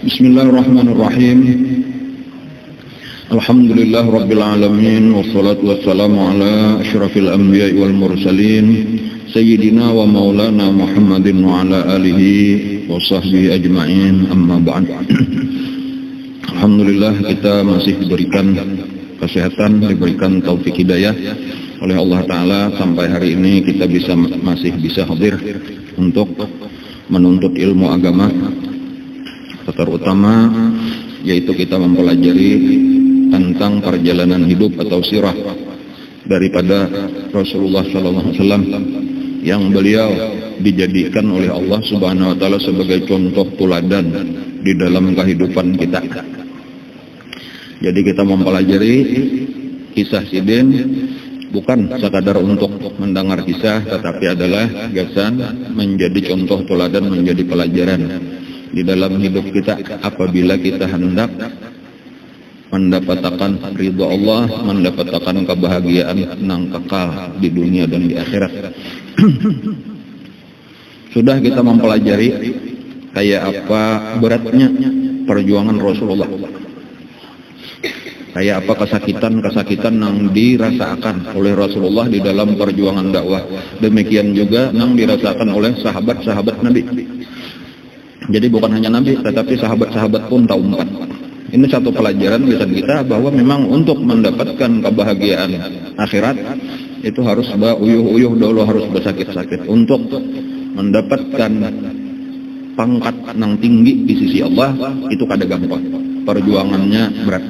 Bismillahirrahmanirrahim. Alhamdulillah Rabbil Alamin. Wassalatu wassalamu ala asyrafil anbiya'i wal mursalin Sayyidina wa maulana Muhammadin wa ala alihi wa sahbihi ajma'in. Amma ba'd. Alhamdulillah kita masih diberikan kesehatan, diberikan taufik hidayah oleh Allah Ta'ala. Sampai hari ini kita masih bisa hadir untuk menuntut ilmu agama, terutama yaitu kita mempelajari tentang perjalanan hidup atau sirah daripada Rasulullah SAW yang beliau dijadikan oleh Allah Subhanahu wa Ta'ala sebagai contoh teladan di dalam kehidupan kita. Jadi kita mempelajari kisah Sidin bukan sekadar untuk mendengar kisah, tetapi adalah gagasan menjadi contoh teladan, menjadi pelajaran di dalam hidup kita apabila kita hendak mendapatkan ridha Allah, mendapatkan kebahagiaan nang kekal di dunia dan di akhirat. Sudah kita mempelajari kayak apa beratnya perjuangan Rasulullah, kayak apa kesakitan yang dirasakan oleh Rasulullah di dalam perjuangan dakwah. Demikian juga yang dirasakan oleh sahabat-sahabat Nabi. Jadi bukan hanya Nabi, tetapi sahabat-sahabat pun tahu empat. Ini satu pelajaran bisa kita bahwa memang untuk mendapatkan kebahagiaan akhirat itu harus uyuh-uyuh dulu, harus bersakit-sakit. Untuk mendapatkan pangkat yang tinggi di sisi Allah itu kada gampang, perjuangannya berat.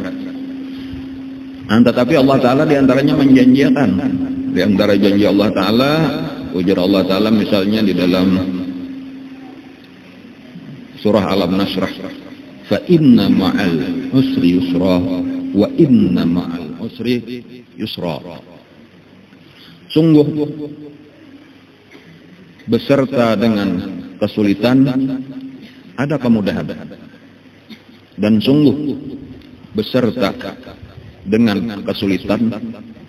Tetapi Allah Ta'ala diantaranya menjanjikan, diantara janji Allah Ta'ala, ujar Allah Ta'ala misalnya di dalam surah Al-Nasrah, fa inna ma'al usri yusra wa inna ma'al usri yusra. Sungguh beserta dengan kesulitan ada kemudahan, dan sungguh beserta dengan kesulitan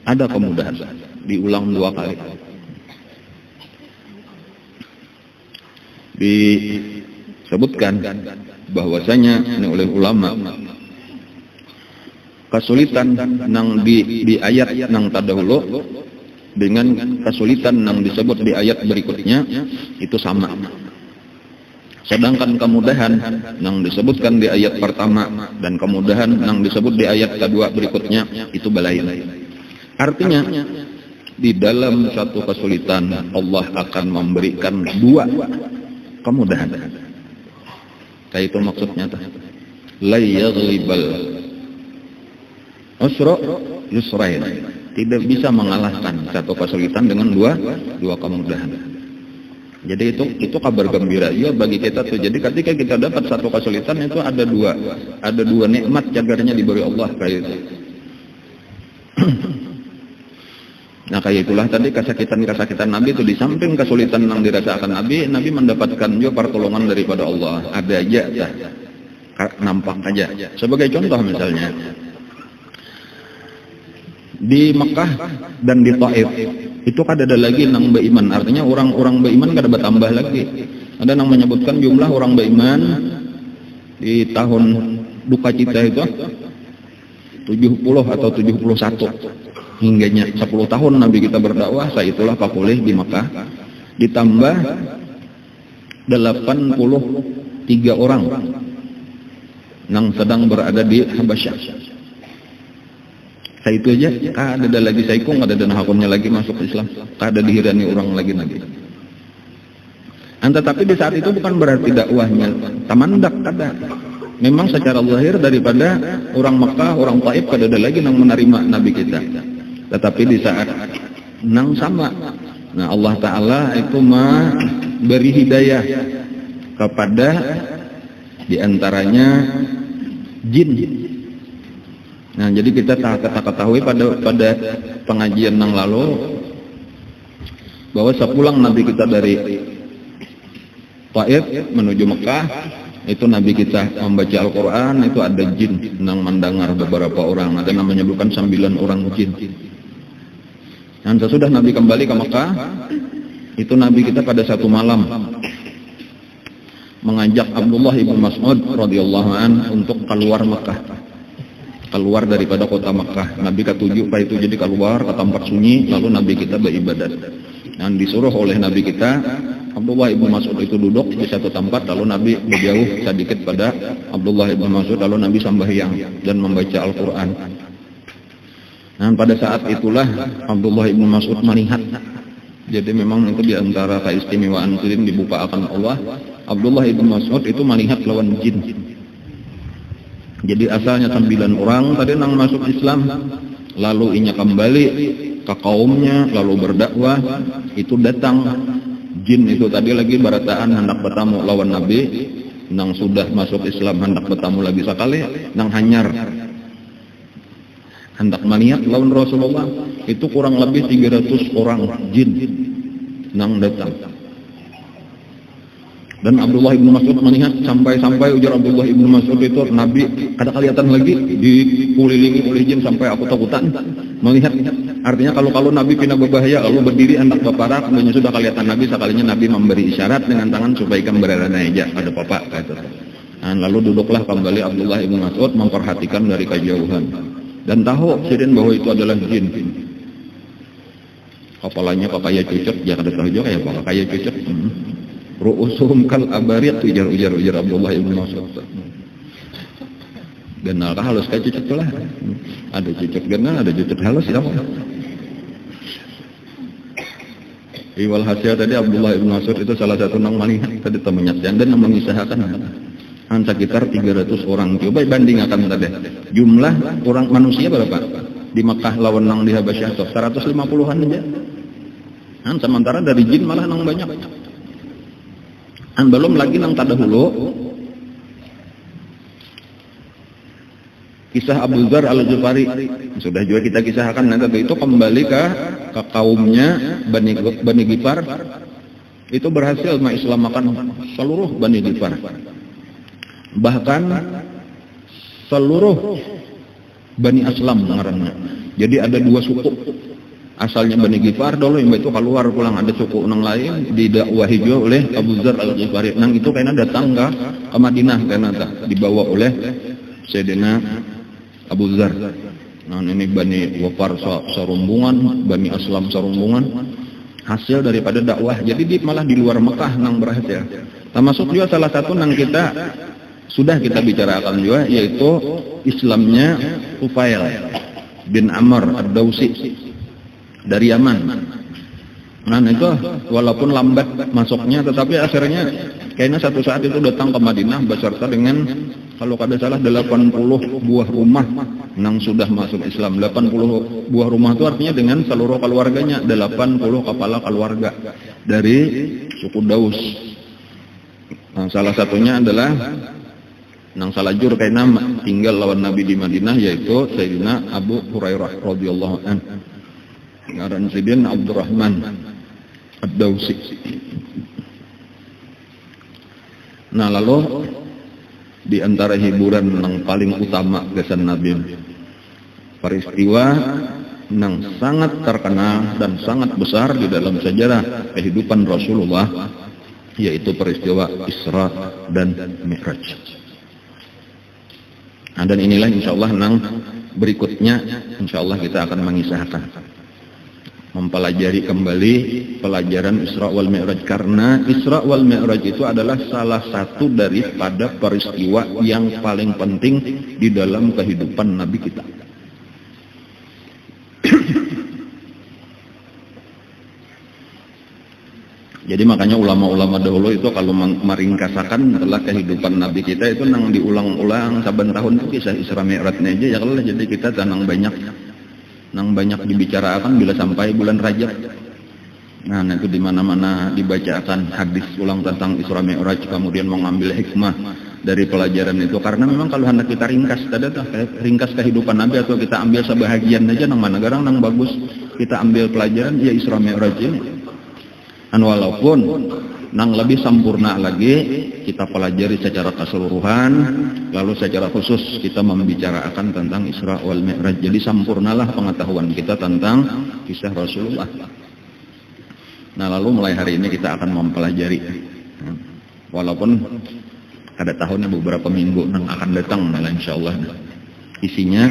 ada kemudahan. Diulang 2 kali. Disebutkan bahwasanya oleh ulama kesulitan nang di ayat nang terdahulu dengan kesulitan yang disebut di ayat berikutnya itu sama. Sedangkan kemudahan yang disebutkan di ayat pertama dan kemudahan yang disebut di ayat kedua berikutnya itu belain. Artinya di dalam satu kesulitan Allah akan memberikan 2 kemudahan. Kayak itu maksudnya. La yaghlibal usra yusrain. Tidak bisa mengalahkan satu kesulitan dengan dua kemudahan. Jadi itu kabar gembira ya bagi kita tuh. Jadi ketika kita dapat satu kesulitan itu ada dua nikmat jagarnya diberi Allah kayak itu. Nah kayak itulah tadi kesakitan Nabi itu, di samping kesulitan yang dirasakan Nabi mendapatkan juga pertolongan daripada Allah. Ada aja nampak aja. Sebagai contoh misalnya di Mekah dan di Taif itu kada ada lagi nang beriman. Artinya orang-orang beriman kada bertambah lagi. Ada yang menyebutkan jumlah orang beriman di tahun duka cita itu 70 atau 71. Hingganya 10 tahun Nabi kita berdakwah, saya itulah pakulih di Mekah. Ditambah 83 orang yang sedang berada di Habasyah. Saya itu aja, ada lagi saikung, ada hakunnya lagi masuk Islam, ada dihirani orang lagi Nabi. Tetapi di saat itu bukan berarti dakwahnya tamandak, ada. Memang secara zahir daripada orang Mekah, orang Taif kada ada lagi yang menerima Nabi kita. Tetapi di saat nang sama, nah Allah Ta'ala itu beri hidayah kepada diantaranya jin. Nah jadi kita ketahui pada pengajian yang lalu bahwa sepulang Nabi kita dari Taif menuju Mekah, itu Nabi kita membaca Al-Quran, itu ada jin yang mendengar beberapa orang. Ada yang menyebutkan 9 orang jin. Dan sesudah Nabi kembali ke Mekah, itu Nabi kita pada satu malam mengajak Abdullah ibn Mas'ud radhiyallahu an untuk keluar Mekah, keluar daripada kota Mekah. Nabi ketujuh Pak itu jadi keluar ke tempat sunyi, lalu Nabi kita beribadat. Dan disuruh oleh Nabi kita, Abdullah ibn Mas'ud itu duduk di satu tempat, lalu Nabi berjauh sedikit pada Abdullah ibn Mas'ud, lalu Nabi sembahyang dan membaca Al-Quran. Dan pada saat itulah Abdullah ibn Mas'ud melihat. Jadi memang itu diantara keistimewaan jin dibuka akan Allah. Abdullah ibn Mas'ud itu melihat lawan jin. Jadi asalnya 9 orang tadi nang masuk Islam, lalu inya kembali ke kaumnya, lalu berdakwah. Itu datang jin itu tadi lagi barataan hendak bertamu lawan Nabi, nang sudah masuk Islam hendak bertamu lagi sekali, nang hanyar hendak melihat lawan Rasulullah. Itu kurang lebih 300 orang jin nang datang. Dan Abdullah ibn Mas'ud melihat sampai ujar Abdullah ibn Mas'ud itu, Nabi kada kelihatan lagi dikelilingi oleh jin sampai aku takutan melihat. Artinya kalau Nabi pindah berbahaya, lalu berdiri hendak berparak, kemudian sudah kelihatan Nabi, sekalinya Nabi memberi isyarat dengan tangan supaya ikan berada aja ada papa kata. Dan lalu duduklah kembali Abdullah ibn Mas'ud memperhatikan dari kejauhan dan tahu sidin bahwa itu adalah jin. Kepalanya papaya cucuk, jangan tahu juga ya papaya cucuk. Ru'usuhum kal abarit, ujar Abdullah ibn Mas'ud. Genal halus kayak cucuk lah. Ada cucuk genal, ada cucuk halus ya. Iwal hasil tadi Abdullah ibn Mas'ud itu salah satu nang melihat tadi temennya dan mengisahkan sekitar 300 orang. Coba bandingkan tadi jumlah orang manusia berapa di Mekah lawan nang di Habasyah 150-an aja. Sementara dari jin malah nang banyak. Belum lagi nang tadahulu kisah Abu Dzar Al-Ghifari sudah juga kita kisahkan. Nanti itu kembali ke kaumnya Bani Ghifar, itu berhasil mengislamkan seluruh Bani Ghifar, bahkan seluruh Bani Aslam ngarannya. Jadi ada 2 suku asalnya Bani Ghifar dulu yang itu keluar pulang, ada suku nang lain didakwahi juga oleh Abu Dzar Al-Ghifari. Nang itu karena datang ke Madinah karena dibawa oleh Sayyidina Abu Dzar. Nah ini Bani Ghifar sarumbungan, Bani Aslam sarumbungan, hasil daripada dakwah. Jadi malah di luar Mekah nang berhasil. Termasuk juga salah satu nang kita sudah kita bicarakan juga, yaitu Islamnya Tufail bin Amr Ad-Dawsi dari Yaman. Nah itu walaupun lambat masuknya, tetapi akhirnya kayaknya satu saat itu datang ke Madinah beserta dengan kalau kada salah 80 buah rumah yang sudah masuk Islam. 80 buah rumah itu artinya dengan seluruh keluarganya, 80 kepala keluarga dari suku Daus. Nah, salah satunya adalah nang salajur kayak nama tinggal lawan Nabi di Madinah, yaitu Sayyidina Abu Hurairah radhiyallahu anhu. Ngaran Sidin Abdurrahman Ad-Dawsi. Nah lalu di antara hiburan yang paling utama kesan Nabi, peristiwa yang sangat terkenal dan sangat besar di dalam sejarah kehidupan Rasulullah, yaitu peristiwa Isra dan Mi'raj. Nah, dan inilah insyaallah nang berikutnya insyaallah kita akan mengisahkan, mempelajari kembali pelajaran Isra wal Mi'raj, karena Isra wal Mi'raj itu adalah salah satu daripada peristiwa yang paling penting di dalam kehidupan Nabi kita. Jadi makanya ulama-ulama dahulu itu kalau meringkasakan adalah kehidupan Nabi kita itu nang diulang-ulang saban tahun itu kisah Isra Mi'rajnya aja ya kalau jadi kita nang banyak dibicarakan bila sampai bulan Rajab. Nah itu di mana-mana dibacakan hadis ulang tentang Isra Mi'raj, kemudian mengambil hikmah dari pelajaran itu, karena memang kalau hendak kita ringkas ringkas kehidupan Nabi atau kita ambil sebahagian aja nang mana garang nang bagus kita ambil pelajaran ya Isra Mi'raj ini. Walaupun nang lebih sempurna lagi kita pelajari secara keseluruhan, lalu secara khusus kita membicarakan tentang Isra wal Mi'raj. Jadi sempurnalah pengetahuan kita tentang kisah Rasulullah. Nah lalu mulai hari ini kita akan mempelajari walaupun ada tahunnya beberapa minggu nang akan datang malah insyaallah isinya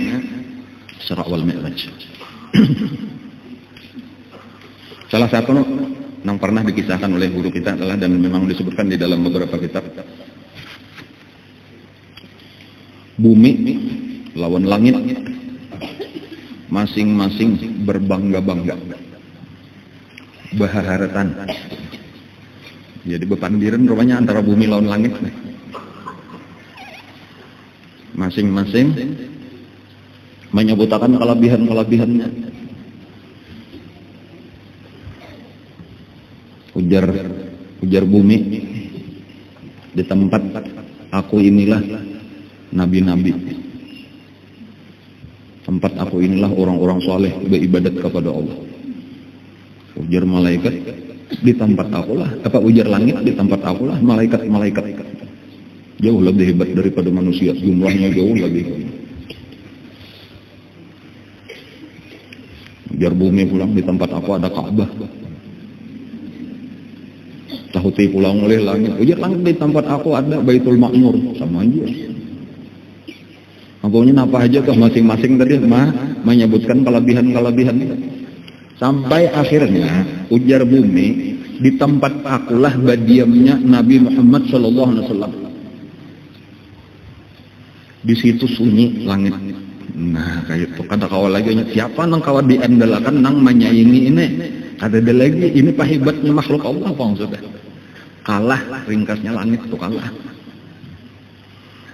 Isra wal Mi'raj. Salah satu yang pernah dikisahkan oleh guru kita adalah, dan memang disebutkan di dalam beberapa kitab, bumi lawan langit masing-masing berbangga-bangga, bahaharatan. Jadi bepandiran rupanya antara bumi lawan langit, masing-masing menyebutkan kelebihan-kelebihannya. Ujar bumi, di tempat aku inilah nabi-nabi, tempat aku inilah orang-orang soleh beribadat kepada Allah. Ujar malaikat, di tempat akulah, ujar langit, di tempat akulah malaikat-malaikat. Jauh lebih hebat daripada manusia, jumlahnya jauh lebih. Ujar bumi pulang, di tempat aku ada Ka'bah. Tahuti pulang oleh langit, ujar langit, di tempat aku ada Baitul Ma'mur. Sama aja. Pokoknya apa aja tuh masing-masing tadi menyebutkan kelebihan-kelebihan. Sampai akhirnya ujar bumi, di tempat akulah badiamnya Nabi Muhammad SAW. Di situ sunyi langit. Nah kayak itu kata kawal lagi, siapa nang kawal diandalkan nang menyaingi ini? Ada lagi, ini pahibatnya makhluk Allah apa maksudnya? Kalah, ringkasnya langit itu kalah.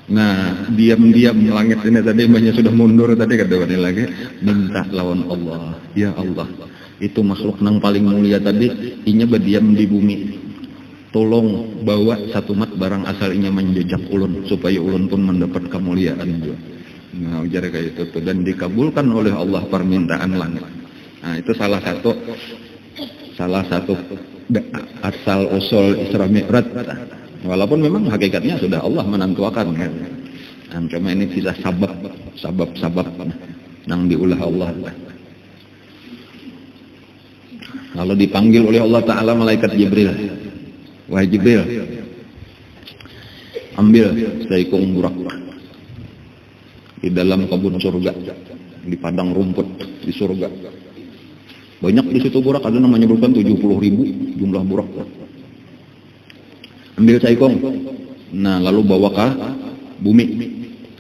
Nah diam-diam langit ini tadi banyak sudah mundur tadi kata lagi, minta lawan Allah, ya Allah, itu makhluk nang paling mulia tadi inya berdiam di bumi, tolong bawa satu mat barang asal inya menjejak ulun supaya ulun pun mendapat kemuliaan juga. Nah ujar kayak itu tuh, dan dikabulkan oleh Allah permintaan langit. Nah itu salah satu asal usul Isra Mi'raj. Walaupun memang hakikatnya sudah Allah menentukan kan. Nah, cuma ini bisa sabab nang diulah Allah. Lalu dipanggil oleh Allah Ta'ala malaikat Jibril. Wahai Jibril, ambil seekong burak di dalam kebun surga, di padang rumput di surga. Banyak di situ burak, ada namanya menyebutkan 70.000 jumlah burak. Ambil seekong. Nah lalu bawa ke bumi,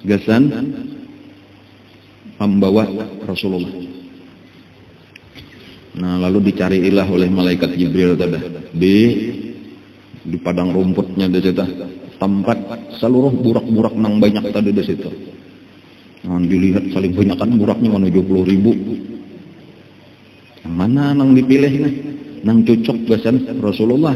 gasan membawa Rasulullah. Nah lalu dicariilah oleh malaikat Jibril tadi di padang rumputnya di situ, tempat seluruh burak-burak nang banyak tadi di situ. Nah, dilihat saling banyak kan buraknya 70.000. Yang mana nang dipilih nih? Nang cocok gasan Rasulullah.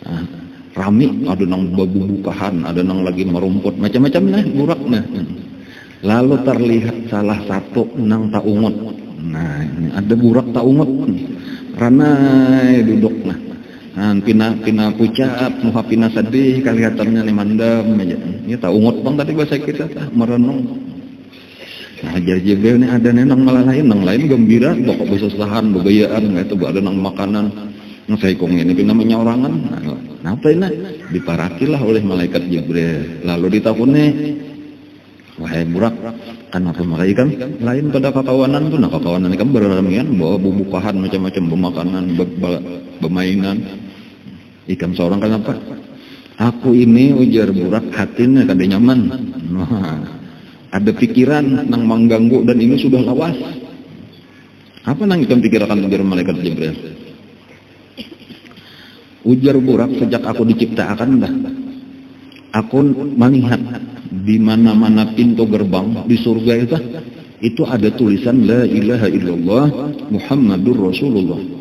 Nah, rami, ada nang babu-bukahan, ada nang lagi merumput, macam-macam nah buraknya. Lalu terlihat salah satu nang taungut. Nah, ini ada burak taungut. Ranai duduk nah. Nah, pina pucap, muha pina sedih, kelihatannya nih mandam aja. Ini taungut bang tadi bahasa kita merenung. Nah, Jibril ini ada nang malah lain, nang lain gembira, pokok bisa sahan, begayaan, nggak itu ada nang makanan. Nang saikong ini pina menyorangan. Nah, apa ini? Diparakilah oleh malaikat Jibril. Lalu ditakuni, wahai burak, kan apa malaikat lain pada kakawanan tuh, nah kakawanan ini kan beramian, bawa bumbu pahan macam-macam, bermakanan, bermainan. Ikan seorang kan apa? Aku ini ujar burak hatinya kada nyaman. Nah, ada pikiran nang mengganggu dan ini sudah lawas. Apa nang ikan pikirkan ujar malaikat Jibril? Ujar burak, sejak aku diciptakan dah, aku melihat di mana-mana pintu gerbang di surga itu ada tulisan La ilaha illallah Muhammadur Rasulullah.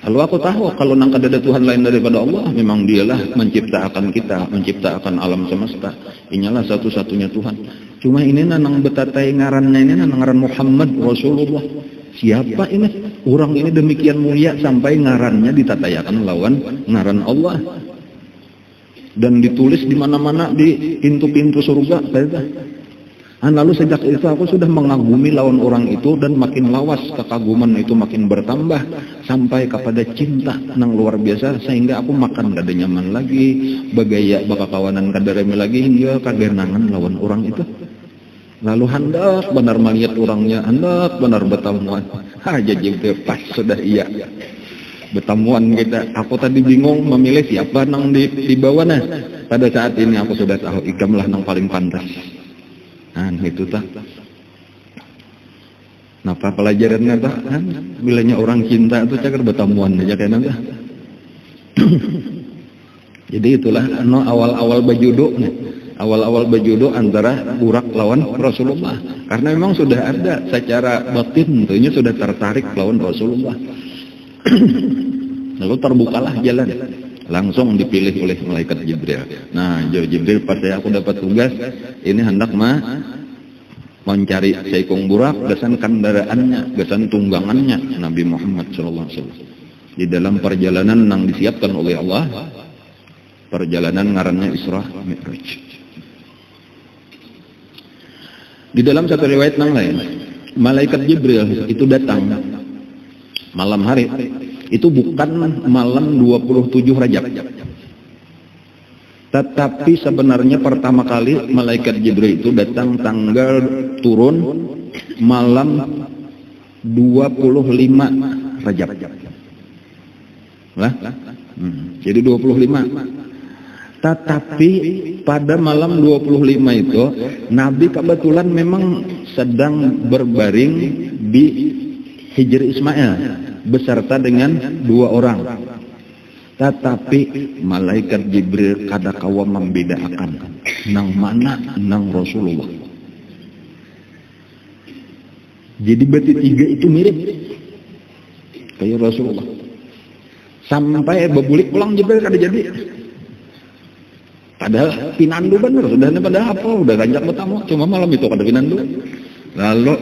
Lalu aku tahu kalau nang kada ada Tuhan lain daripada Allah, memang dialah menciptakan kita, menciptakan alam semesta. Inilah satu-satunya Tuhan. Cuma ini nang betatai ngarannya ini nang ngaran Muhammad Rasulullah. Siapa ini? Orang ini demikian mulia sampai ngarannya ditatayakan lawan ngaran Allah. Dan ditulis di mana-mana di pintu-pintu surga. Lalu sejak itu aku sudah mengagumi lawan orang itu, dan makin lawas kekaguman itu makin bertambah sampai kepada cinta nang luar biasa, sehingga aku makan kada nyaman lagi, bagaya bakakawanan kada reme lagi, hingga kagenangan lawan orang itu. Lalu hendak benar melihat orangnya, hendak benar bertamuan. Jadi pas sudah iya bertamuan kita. Aku tadi bingung memilih siapa nang di bawah. Nah, pada saat ini aku sudah tahu Ikam lah nang paling pantas. Nah, itu tak. Napa pelajarannya tak? Bilanya orang cinta itu cakar bertamuan aja kan tak? Jadi itulah awal-awal bajudo, awal-awal bajudo antara burak lawan Rasulullah. Karena memang sudah ada secara batin, tentunya sudah tertarik lawan Rasulullah. Lalu terbukalah jalan, langsung dipilih oleh malaikat Jibril. Nah, Jibril pada aku dapat tugas ini hendak mencari seikung burak, gesan kendaraannya, gesan tunggangannya Nabi Muhammad SAW. Di dalam perjalanan yang disiapkan oleh Allah, perjalanan ngarannya Isra Mi'raj. Di dalam satu riwayat yang lain, malaikat Jibril itu datang malam hari. Itu bukan malam 27 Rajab. Tetapi sebenarnya pertama kali malaikat Jibril itu datang tanggal turun malam 25 Rajab. Lah? Jadi 25. Tetapi pada malam 25 itu Nabi kebetulan memang sedang berbaring di Hijr Ismail beserta dengan 2 orang. Tetapi malaikat Jibril kada kawa membedakan nang mana nang Rasulullah. Jadi berarti 3 itu mirip kayak Rasulullah. Sampai bebulik pulang Jibril kada jadi. Padahal pinandu bener, sudah pada apa, udah ganjak bertamu, cuma malam itu kada pinandu. Lalu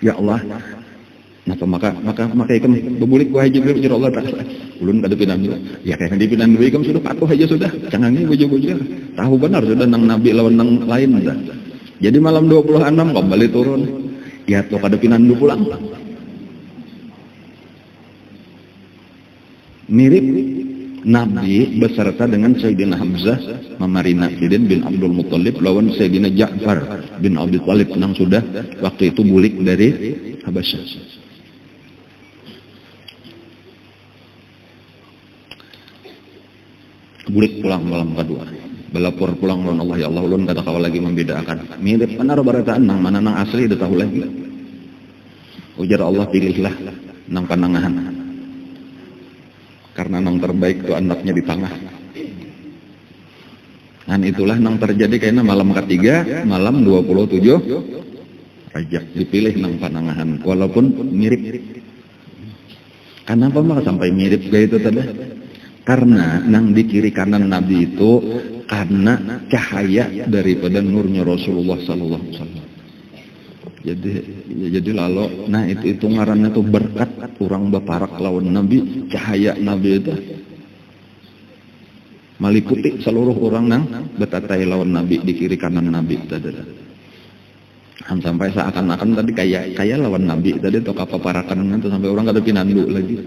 ya Allah, maka ikam bebulik wahai Jibril ya Allah Ta'ala. Ulun kada pinandu. Ya kayak di pinandu ikam sudah patuh aja sudah. Jangan ini bojo-bojo. Tahu benar sudah nang nabi lawan nang lain dah. Jadi malam 26 kembali turun. Ya tuh kada pinandu pulang. Mirip Nabi beserta dengan Sayyidina Hamzah memarina Sidin bin Abdul Muttalib lawan Sayyidina Ja'far bin Abi Thalib yang sudah waktu itu bulik dari Habasyah. Bulik pulang malam kedua. Belapor pulang lawan Allah, ya Allah ulun kata kawal lagi membedakan. Mirip benar barataan nang mana nang asli udah tahu lagi. Ujar Allah pilihlah nang panangahan. Karena nang terbaik itu anaknya di tengah. Dan itulah nang terjadi kayaknya malam ketiga, malam 27 Rajab dipilih nang panangahan. Walaupun mirip. Kenapa mah sampai mirip kayak itu tadi? Karena nang di kiri kanan Nabi itu karena cahaya daripada nurnya Rasulullah Sallallahu Alaihi Wasallam. Jadi lalu, nah itu ngarannya tuh berkat orang baparak lawan Nabi, cahaya Nabi itu meliputi seluruh orang nang betatai lawan Nabi di kiri kanan Nabi tadi. Sampai seakan-akan tadi kayak lawan Nabi tadi atau kapaparakan itu sampai orang kada pinandu lagi.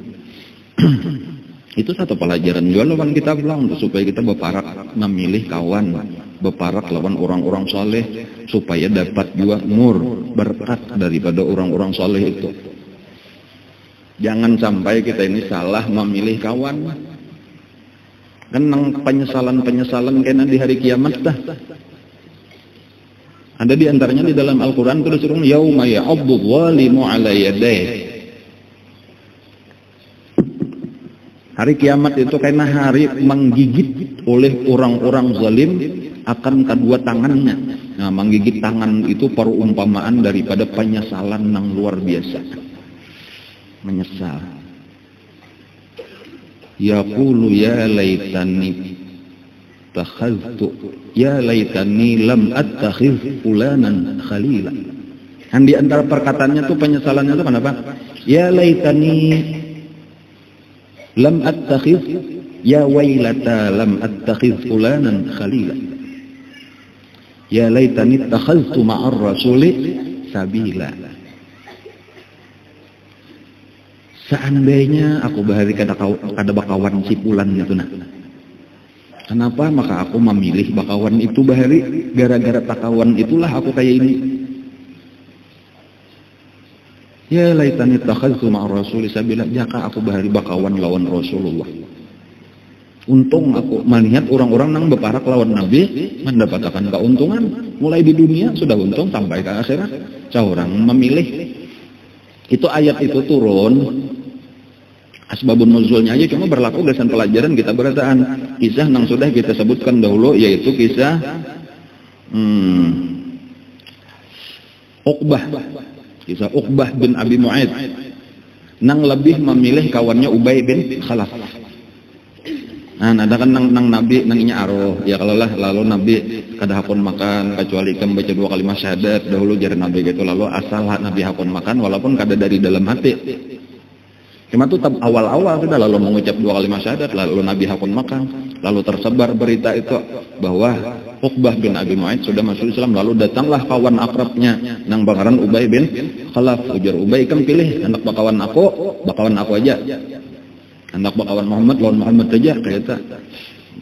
Itu satu pelajaran juga lawan kita bilang supaya kita baparak memilih kawan, baparak lawan orang-orang soleh supaya dapat juga nur berkat daripada orang-orang soleh itu. Jangan sampai kita ini salah memilih kawan. Kan penyesalan kena di hari kiamat dah. Ada di antaranya di dalam Al-Quran itu disuruh yauma ya'addu dhalimu ala yadayhi. Hari kiamat itu karena hari menggigit oleh orang-orang zalim akan kedua tangannya. Nah, menggigit tangan itu perumpamaan daripada penyesalan yang luar biasa. Menyesal. Yaqulu ya laitani takhaztu ya laitani lam attakhiz fulanan khalila. Dan di antara perkataannya tuh penyesalannya tuh kenapa? Ya laitani lam attakhiz ya wailata lam attakhiz fulanan khalila. Ya laitani takhaztu ma'ar rasuli sabila. Seandainya aku bahari kada bakawan cipulan itu nah. Kenapa? Maka aku memilih bakawan itu bahari. Gara-gara takawan itulah aku kayak ini. Ya laitani takhaztu ma'ar rasuli sabila. Jaka aku bahari bakawan lawan Rasulullah. Untung aku melihat orang-orang yang berparak lawan Nabi mendapatkan keuntungan. Mulai di dunia sudah untung sampai ke akhirat. Seorang memilih. Itu ayat itu turun. Asbabun nuzulnya aja cuma berlaku berdasarkan pelajaran kita berataan. Kisah yang sudah kita sebutkan dahulu yaitu kisah Uqbah. Kisah Uqbah bin Abi Mu'aid. Nang lebih memilih kawannya Ubay bin Khalaf. Nah, ada kan nang Nabi nanginya aroh. Ya kalau lah lalu Nabi kada hakun makan kecuali ikan baca 2 kalimat syahadat dahulu jar Nabi gitu. Lalu asal Nabi hakun makan walaupun kada dari dalam hati. Cuma tuh awal-awal sudah lalu mengucap 2 kalimat syahadat lalu Nabi hakun makan. Lalu tersebar berita itu bahwa Uqbah bin Abi Mu'aid sudah masuk Islam. Lalu datanglah kawan akrabnya nang bakaran Ubay bin Khalaf. Ujar Ubay kan pilih anak bakawan aku aja. Anak bakawan Muhammad lawan Muhammad saja kayak itu.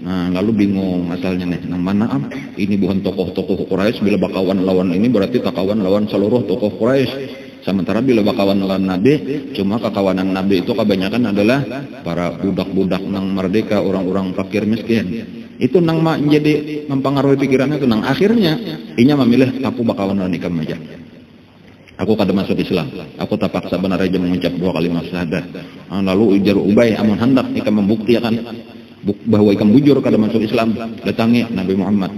Nah lalu bingung asalnya nih nang mana ini bukan tokoh-tokoh Quraisy. Bila bakawan lawan ini berarti takawan lawan seluruh tokoh Quraisy. Sementara bila bakawan lawan Nabi cuma kekawanan Nabi itu kebanyakan adalah para budak-budak nang merdeka, orang-orang fakir miskin. Itu nang menjadi mempengaruhi pikirannya itu nang akhirnya inya memilih aku bakawan lawan ikam aja. Aku kada masuk Islam. Aku tak paksa benar aja mengucap 2 kalimat syahadat. Lalu ujar Ubay amun hendak ikam membuktikan bahwa ikam bujur kada masuk Islam, datangi Nabi Muhammad.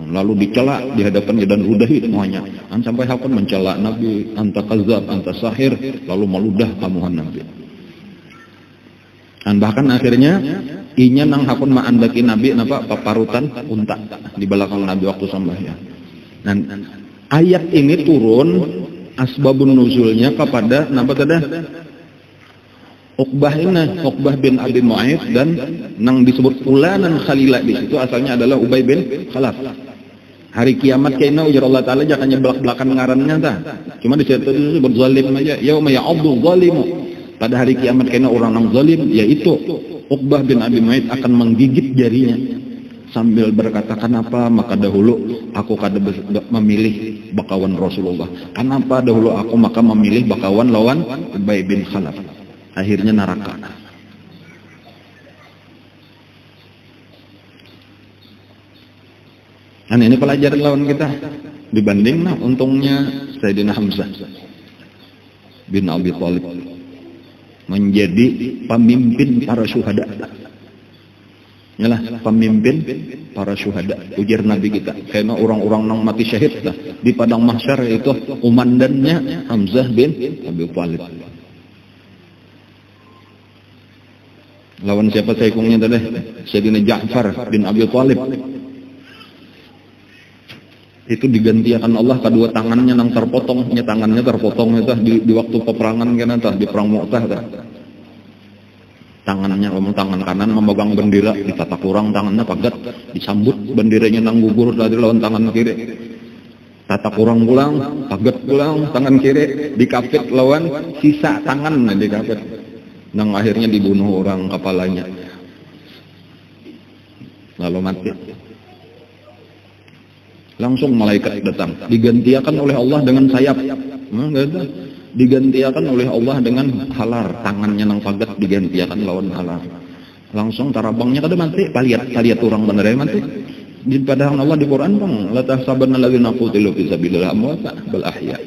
Lalu dicela di hadapan dan ludahi semuanya. Sampai hakun mencela Nabi, anta kadzab, anta sahir, lalu meludah kamuhan Nabi. Bahkan akhirnya inya nang hakun maandaki Nabi napa paparutan unta di belakang Nabi waktu sembahyang. Dan ayat ini turun asbabun nuzulnya kepada napa tadi? Uqbah bin Abi Mu'aid dan nang disebut fulanan khalila di situ asalnya adalah Ubay bin Khalaf. Hari kiamat kayaknya ujar Allah Ta'ala jangan belak-belakan ngarannya dah. Cuma di situ disebut zalim aja. Yauma ya'addu zalimu. Pada hari kiamat kayaknya orang yang zalim yaitu Uqbah bin Abi Mu'aid akan menggigit jarinya sambil berkata kenapa maka dahulu aku kada memilih bakawan Rasulullah. Kenapa dahulu aku maka memilih bakawan lawan Ubay bin Khalaf. Akhirnya neraka. Nah ini pelajaran lawan kita dibanding untungnya Sayyidina Hamzah bin Abi Thalib menjadi pemimpin para syuhada. Yalah pemimpin para syuhada. Ujar Nabi kita karena orang-orang yang mati syahid di padang mahsyar itu komandannya Hamzah bin Abi Thalib. Lawan siapa saikungnya tadi? Sayyidina Ja'far bin Abi Thalib. Itu digantikan Allah kedua tangannya nang terpotong, tangannya terpotong itu di waktu peperangan kan di perang Mu'tah tangannya tangan kanan memegang bendera ditata kurang tangannya pagat disambut benderanya nang gugur dari lawan tangan kiri tata kurang pulang pagat pulang tangan kiri dikapit lawan sisa tangan dikapit nang akhirnya dibunuh orang kepalanya lalu mati. Langsung malaikat datang digantikan oleh Allah dengan sayap. Digantikan oleh Allah dengan halar tangannya nang pagat digantikan lawan halar. Langsung tarabangnya kada mati paliat orang bener mati. Di padang Allah di Quran bang la tahsabanna alladzina qutilu fi sabilillah amwata bal ahya.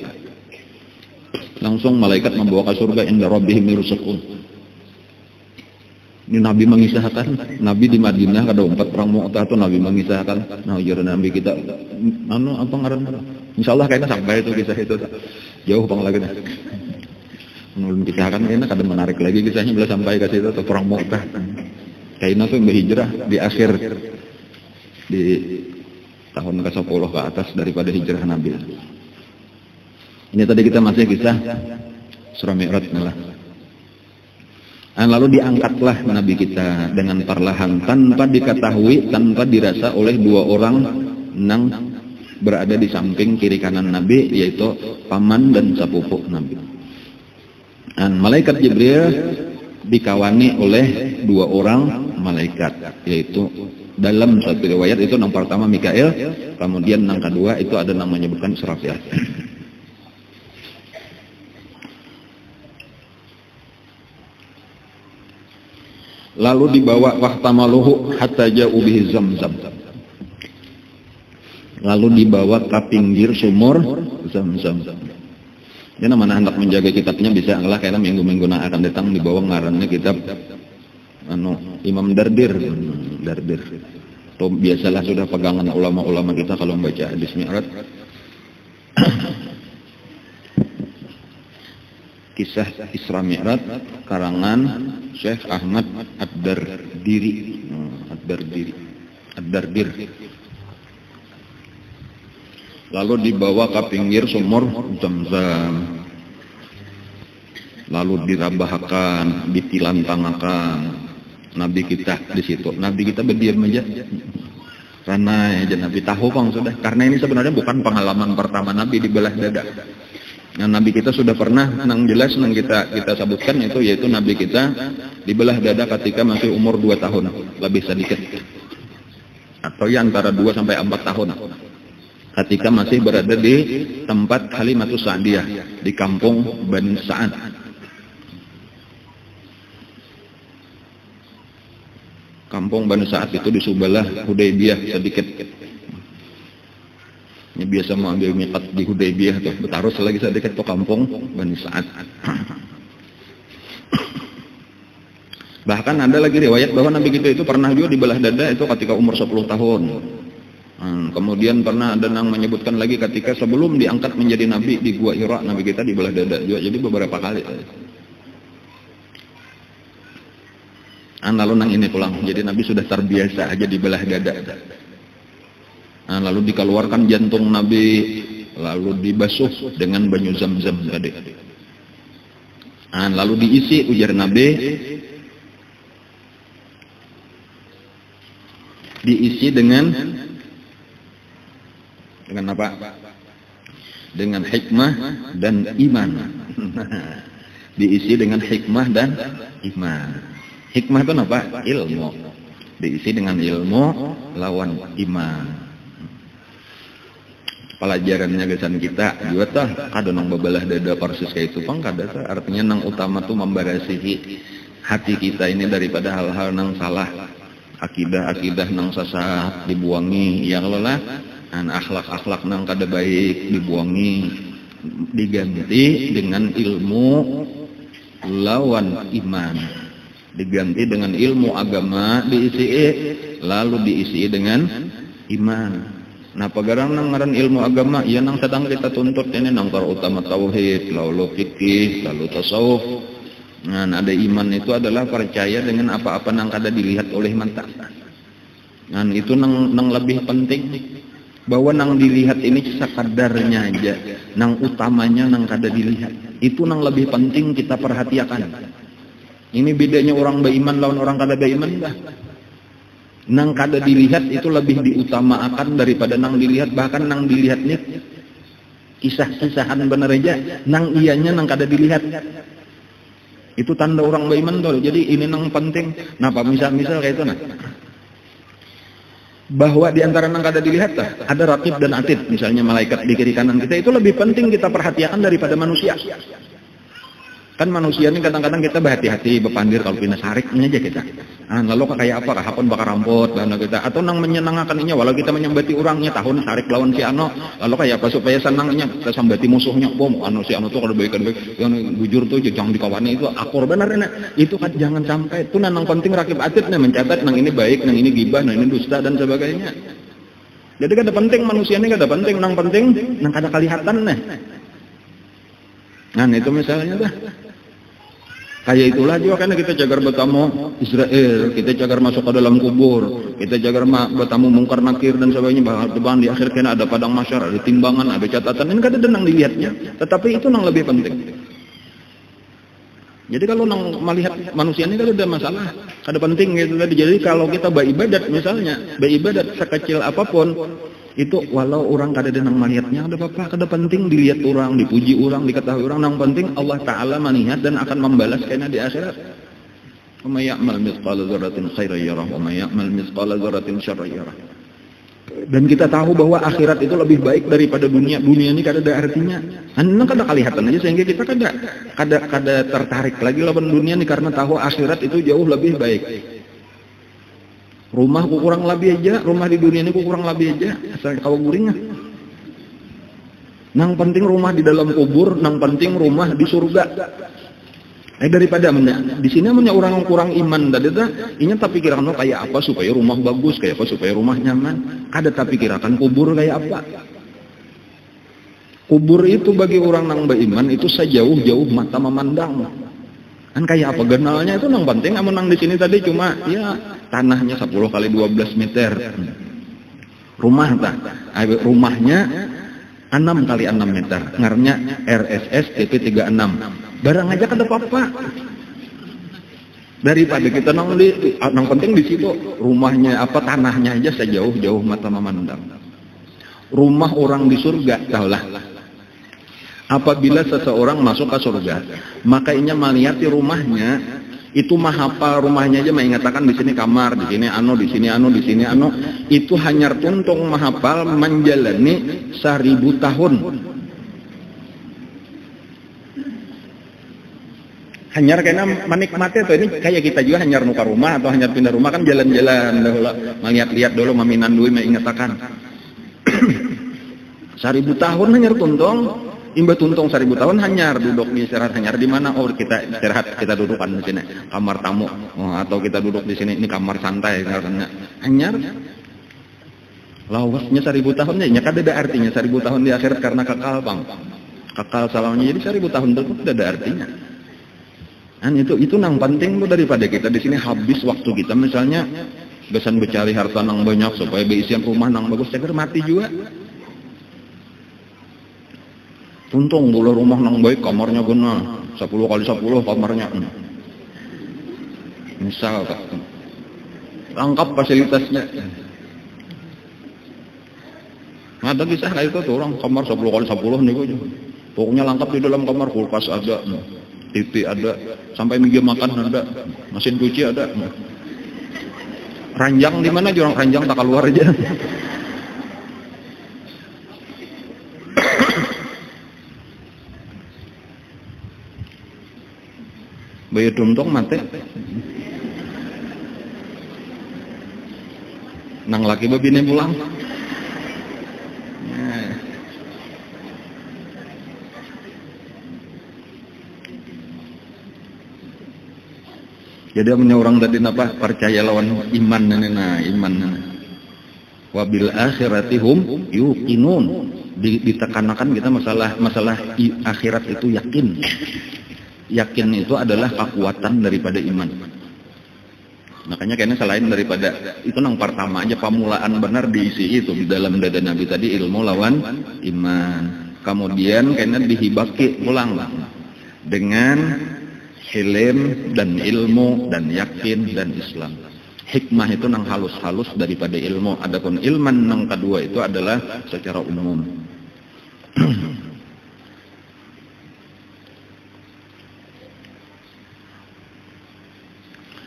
Langsung malaikat membawa ke surga inda rabbihim yurzaqun. Ini Nabi mengisahkan, Nabi di Madinah kada umpat perang Mu'tah itu Nabi mengisahkan. Nah ujar Nabi kita apa ngaran? Insyaallah kayaknya sampai itu kisah itu. Jauh bang lagi dah. Belum kisahkan kayaknya kada menarik lagi kisahnya bila sampai ke situ perang Mu'tah. Kayaknya tuh berhijrah di akhir di tahun ke-10 ke atas daripada hijrah Nabi. Ini tadi kita masih kisah surah Mi'raj lah. Lalu diangkatlah Nabi kita dengan perlahan tanpa diketahui, tanpa dirasa oleh dua orang nang berada di samping kiri kanan Nabi, yaitu paman dan sepupu Nabi. Dan malaikat Jibril dikawani oleh dua orang malaikat, yaitu dalam satu riwayat itu yang pertama Mikail, kemudian yang kedua itu ada yang menyebutkan Israfil. Lalu dibawa wahtamaluhu hatta ja'u bihi Zamzam. Lalu dibawa ke pinggir sumur Zamzam. Dia mana hendak menjaga kitabnya bisa Allah karena minggu-minggu akan datang dibawa ngarannya kitab Imam Dardir. Itu biasalah sudah pegangan ulama-ulama kita kalau membaca hadis Mi'raj. Kisah Isra Mi'raj karangan Syekh Ahmad Ad-Dardir. Lalu dibawa ke pinggir sumur Zamzam. Lalu dirabahkan, ditilantangakan Nabi kita di situ. Nabi kita berdiam aja. Karena aja Nabi tahu kong sudah. Karena ini sebenarnya bukan pengalaman pertama Nabi dibelah dada. Nah, Nabi kita sudah pernah nang jelas nang kita sebutkan itu, yaitu Nabi kita dibelah dada ketika masih umur 2 tahun lebih sedikit, atau ya antara 2 sampai 4 tahun, ketika masih berada di tempat Halimatus Sa'diyah di kampung Bani Sa'ad. Kampung Bani Sa'ad itu di sebelah Hudaybiyah sedikit. Ini biasa mau ambil miqat di Hudaybiyah tuh, bertarus lagi sedikit tuh kampung Bani Sa'ad. Bahkan ada lagi riwayat bahwa Nabi kita itu pernah juga dibelah dada itu ketika umur 10 tahun. Kemudian pernah ada yang menyebutkan lagi ketika sebelum diangkat menjadi Nabi di Gua Hira, Nabi kita dibelah dada juga. Jadi beberapa kali. Lalu nang ini pulang, jadi Nabi sudah terbiasa aja dibelah dada. Lalu dikeluarkan jantung Nabi, lalu dibasuh dengan banyu Zamzam tadi. Lalu diisi ujar Nabi, diisi dengan apa? Dengan hikmah dan iman. Diisi dengan hikmah dan iman. Hikmah itu apa? Ilmu. Diisi dengan ilmu lawan iman. Pelajarannya gesan kita juga tah kada nang bebelah dada persis kayak itu pang kada tah, artinya nang utama tuh membarasihi hati kita ini daripada hal-hal nang salah, akidah nang sesat dibuangi, ya lelah akhlak nang kada baik dibuangi, diganti dengan ilmu lawan iman, diganti dengan ilmu agama diisi, lalu diisi dengan iman. Nah, pagarang nang ngaran ilmu agama, ya nang sedang kita tuntut ini nang utama tauhid, lalu fikih, lalu tasawuf. Nah, ada iman itu adalah percaya dengan apa-apa nang kada dilihat oleh mata. Nah, itu nang lebih penting, bahwa nang dilihat ini sekadarnya aja, nang utamanya nang kada dilihat. Itu nang lebih penting kita perhatikan. Ini bedanya orang beriman lawan orang kada beriman dah. Nang kada dilihat itu lebih diutamakan daripada nang dilihat. Bahkan nang dilihatnya kisah-kisahan bener aja, nang ianya nang kada dilihat. Itu tanda orang beriman tuh. Jadi ini nang penting. Napa misal kayak itu nah, bahwa di antara nang kada dilihat ada ratib dan atid, misalnya malaikat di kiri kanan kita, itu lebih penting kita perhatikan daripada manusia. Kan manusia ini kadang-kadang kita berhati-hati, berpandir kalau pindah sariknya aja kita. Lalu kayak apa? Kahapon bakar rampot dan kita, atau nang menyenangkan ini, walau kita menyambati orangnya tahun sarik lawan si ano, lalu kayak apa supaya senangnya kita sambati musuhnya, bom si ano tuh kalau baik yang bujur tuh jangan dikawani itu akur benar enak. Itu kan jangan sampai itu nang penting rakib atidnya mencatat nang ini baik, nang ini gibah, nang ini dusta dan sebagainya. Jadi kada penting manusia ini kada penting, nang penting nang kada kelihatan nih. Nah itu misalnya dah. Kayak itulah juga karena kita jagar bertamu Israel, kita jagar masuk ke dalam kubur, kita jagar bertamu mungkar nakir dan sebagainya. Bahkan di akhir kena ada padang mahsyar, ada timbangan, ada catatan. Ini kada nang dilihatnya, tetapi itu nang lebih penting. Jadi kalau nang melihat manusia ini kada ada masalah, kada penting gitu tadi. Jadi kalau kita beribadat misalnya, beribadat sekecil apapun, Itu walau orang kada denang melihatnya ada apa kada penting dilihat orang, dipuji orang, diketahui orang, nang penting Allah Ta'ala melihat dan akan membalas kena di akhirat. Wa may ya'mal mithqala dzarratin khairan yarah wa may ya'mal mithqala dzarratin syarran yarah. Dan kita tahu bahwa akhirat itu lebih baik daripada dunia. Dunia ini kada ada artinya. Anda kada kelihatan aja sehingga kita kada tertarik lagi lawan dunia ini karena tahu akhirat itu jauh lebih baik. Rumah ku kurang lebih aja, rumah di dunia ini ku kurang lebih aja. Asal kau guringnya. Nang penting rumah di dalam kubur, nang penting rumah di surga. Daripada di sini punya orang kurang iman tadi inya tapi kirakan kayak apa supaya rumah bagus, kayak apa supaya rumah nyaman. Ada tapi kirakan kubur kayak apa. Kubur itu bagi orang nang beriman itu sejauh-jauh mata memandang. Kan kayak apa genalnya itu nang penting amun nang di sini tadi cuma ya tanahnya 10 kali 12 meter. Rumah rumahnya 6 kali 6 meter. Ngarnya RSS TP 36. Barang aja kada apa-apa. Daripada kita nang penting di situ rumahnya apa tanahnya aja sejauh-jauh mata memandang. Rumah orang di surga tahulah. Apabila seseorang masuk ke surga, maka inya melihat rumahnya itu mahapa rumahnya aja mengatakan di sini kamar, di sini anu, di sini anu, di sini anu. Itu hanyar tuntung mahapal menjalani 1000 tahun. Hanyar kena menikmati tuh ini kayak kita juga hanyar nukar rumah atau hanyar pindah rumah kan jalan-jalan dahulu melihat-lihat dulu maminan duit mengatakan 1000 tahun hanyar tuntung imbah tuntung 1000 tahun hanyar duduk di istirahat hanyar di mana kita istirahat kita dudukan di sini kamar tamu atau kita duduk di sini ini kamar santai karena hanyar lawasnya 1000 tahunnya nya kada ada artinya 1000 tahun di akhirat karena kekal bang kekal salamnya jadi 1000 tahun itu tidak ada artinya. Dan itu nang penting tuh daripada kita di sini habis waktu kita misalnya besan bercari harta nang banyak supaya beisian rumah nang bagus ceger mati juga. Untung boleh rumah nang baik kamarnya guna 10 kali 10 kamarnya. Misal lengkap fasilitasnya. Ada kisah kayak itu tuh orang kamar 10 kali 10 nih aja. Pokoknya lengkap di dalam kamar kulkas ada. TV ada, sampai meja makan ada, mesin cuci ada. Ranjang di mana jurang ranjang tak keluar aja. Bayi tuntung mati. Nang laki babine pulang. Jadi punya orang tadi apa percaya lawan iman nana iman nana. Wabil akhiratihum yuqinun. Ditekankan kita masalah akhirat itu yakin. Yakin itu adalah kekuatan daripada iman. Makanya kayaknya selain daripada itu nang pertama aja pamulaan benar diisi itu di dalam dada Nabi tadi ilmu lawan iman. Kemudian kayaknya dihibaki pulang dengan hilm dan ilmu dan yakin dan Islam. Hikmah itu nang halus-halus daripada ilmu. Adapun ilman nang kedua itu adalah secara umum.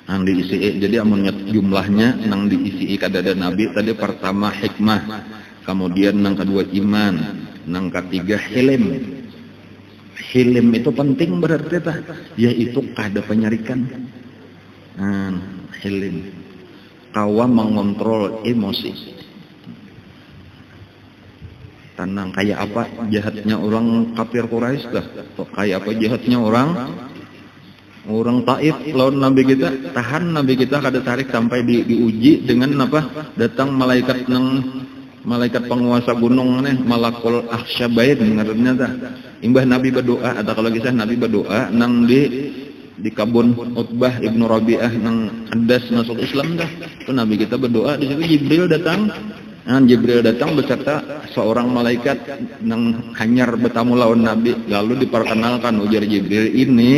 Nang diisi jadi amunnya jumlahnya nang diisi kadada Nabi tadi pertama hikmah, kemudian nang kedua iman, nang ketiga hilm. Hilm itu penting berarti yaitu kada penyarikan. Hilm kawa mengontrol emosi. Tenang kayak apa jahatnya orang kafir Quraisy dah. Kayak apa jahatnya orang Taif lawan Nabi kita, tahan Nabi kita kada tarik sampai diuji dengan apa? Datang malaikat penguasa gunung nih malakul akhsyabain ngaranna tah. Imbah Nabi berdoa atau kalau kisah Nabi berdoa nang di kabun Utbah Ibnu Rabi'ah nang hadas masuk Islam dah. Itu Nabi kita berdoa di situ Jibril datang. Jibril datang beserta seorang malaikat nang hanyar bertamu lawan Nabi lalu diperkenalkan ujar Jibril ini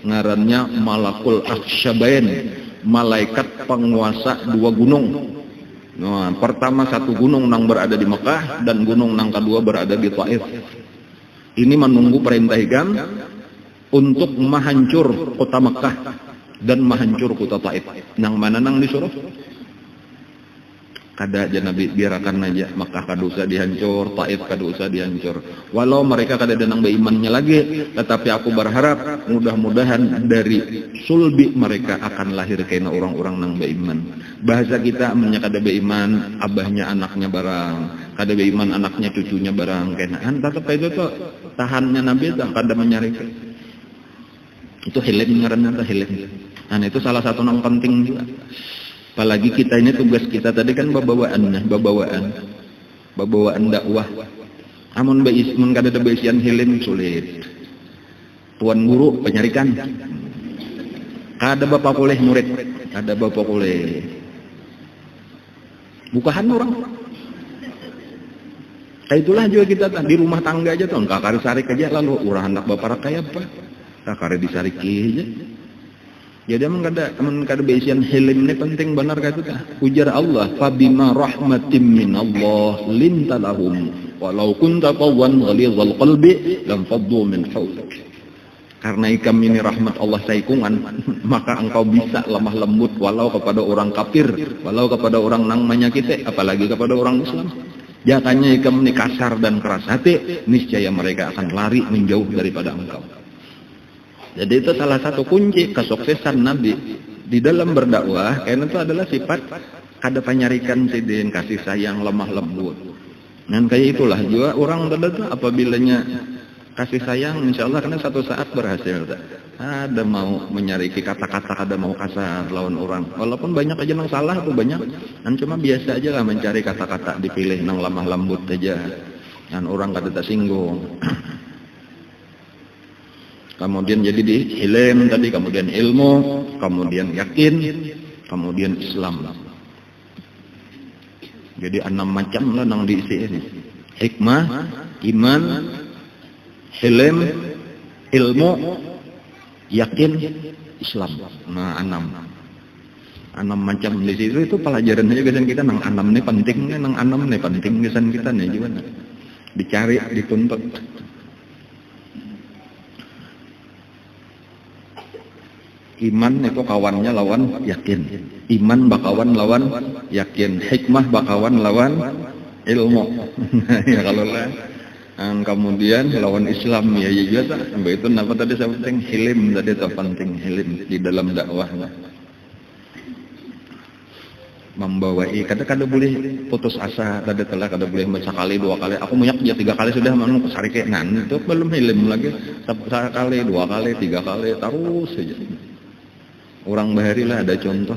ngarannya malakul akhsyabain malaikat penguasa dua gunung. Nah, pertama satu gunung nang berada di Mekah dan gunung nang kedua berada di Taif. Ini menunggu perintah ikam untuk menghancur kota Mekah dan menghancur kota Taif. Nang mana nang disuruh? Kada aja Nabi biarkan aja Mekah kada usah dihancur, Taif kada usah dihancur. Walau mereka kada ada nang berimannya lagi, tetapi aku berharap mudah-mudahan dari sulbi mereka akan lahir kena orang-orang nang beriman. Bahasa kita mennya kada beriman, abahnya anaknya barang, kada beriman anaknya cucunya barang kena. Tetap itu tuh tahannya Nabi tak kada menyari. Itu hilim ngaranna hilim. Nah, itu salah satu nang penting juga. Apalagi kita ini tugas kita tadi kan babawaan dakwah. Amun mun kada ada baisian hilim sulit. Tuan guru penyarikan. Kada bapak kuliah murid, kada bapak kuliah. Bukahan orang. Itulah juga kita di rumah tangga aja tuh, kakak sarik aja lalu urang hendak bapak kayak apa? Kakak disarik aja. Jadi emang kada baisian hilim ini penting benar kata itu. Ujar Allah, "Fabima rahmatim min Allah lintalahum walau kunta qawwan ghalidhal qalbi lam faddu min hawlik." Karena ikam ini rahmat Allah saikungan, maka engkau bisa lemah lembut walau kepada orang kafir, walau kepada orang nang menyakiti, apalagi kepada orang Islam. Jakanya ikam ini kasar dan keras hati, niscaya mereka akan lari menjauh daripada engkau. Jadi itu salah satu kunci kesuksesan Nabi di dalam berdakwah. Karena itu adalah sifat kada penyarikan sidin, kasih sayang, lemah lembut. Dan kayak itulah juga orang itu apabila kasih sayang, insya Allah karena satu saat berhasil. Ada mau menyariki kata-kata, ada mau kasar lawan orang. Walaupun banyak aja yang salah tuh banyak. Dan cuma biasa aja lah mencari kata-kata dipilih yang lemah lembut aja. Dan orang kada tersinggung. Kemudian jadi di hilm tadi, kemudian ilmu, kemudian yakin, kemudian Islam. Jadi 6 macam lah nang diisi ini. Hikmah, iman, hilm, ilmu, yakin, Islam. Nah, 6 macam di situ itu pelajaran aja kesan kita nang 6 nih penting, nang 6 nih penting kesan kita nih juga. Dicari, dituntut. Iman itu kawannya lawan yakin. Iman bakawan lawan yakin. Hikmah bakawan lawan ilmu. Ya kalau lah. Kemudian lawan Islam ya juga. Itu kenapa tadi saya penting hilim tadi itu penting hilim di dalam dakwah. Membawai kada boleh putus asa tadi telah kada boleh sekali 2 kali. Aku munyak ya 3 kali sudah mau kesarike. Nah itu belum hilim lagi. 1 kali, 2 kali, 3 kali terus saja. Orang bahari lah ada contoh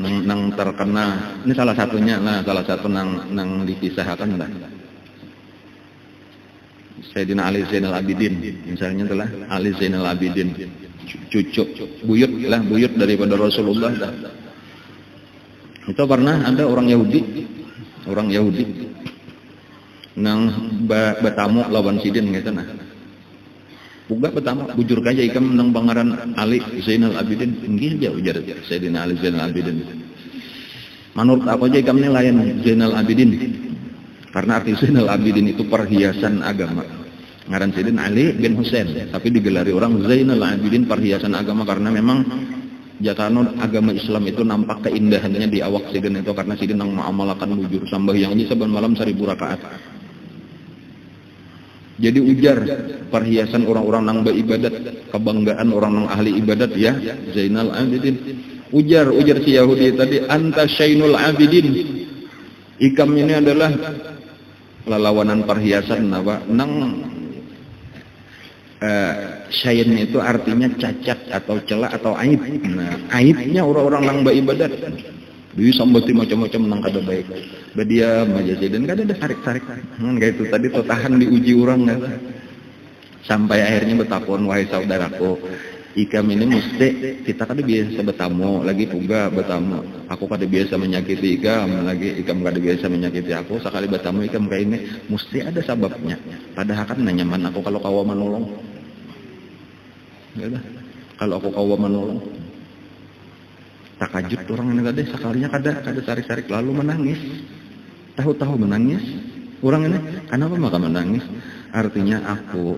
nang terkena ini salah satunya lah, salah satu nang dikisahkan lah Sayyidina Ali Zainal Abidin misalnya telah Ali Zainal Abidin cucu buyut daripada Rasulullah dah. Itu pernah ada orang Yahudi nang bertamu lawan sidin gitu nah. Buka pertama bujur kaja ikam nang pangaran Ali Zainal Abidin inggih dia ujar Sayyidina Ali Zainal Abidin. Menurut aku aja ikam ini lain Zainal Abidin. Karena arti Zainal Abidin itu perhiasan agama. Ngaran Sayyidina Ali bin Husain, tapi digelari orang Zainal Abidin perhiasan agama karena memang jatano agama Islam itu nampak keindahannya di awak sidin itu karena sidin nang mengamalkan bujur sambahyang ini saban malam 1000 rakaat. Jadi ujar perhiasan orang-orang nang beribadat, kebanggaan orang nang ahli ibadat ya Zainal Abidin. Ujar si Yahudi tadi anta Syainul Abidin. Ikam ini adalah lalawanan perhiasan nang syain itu artinya cacat atau celah atau aib. Nah, aibnya orang-orang nang beribadat. Dia sambati macam-macam nang kada baik. Dia majasidin kada ada tarik-tarik. Kayak itu tadi tuh tahan diuji orang kata. Sampai akhirnya bertakon wahai saudaraku, ikam ini mesti kita kada biasa bertamu, lagi puga bertamu. Aku kada biasa menyakiti ikam, lagi ikam kada biasa menyakiti aku. Sekali bertamu ikam kayak ini mesti ada sebabnya. Padahal kan nyaman aku kalau kau menolong. Ya, kalau aku kau menolong. takajud orang ini tadi sekalinya kada sarik-sarik lalu menangis. Tahu-tahu menangis. Orang ini kenapa maka menangis? Artinya aku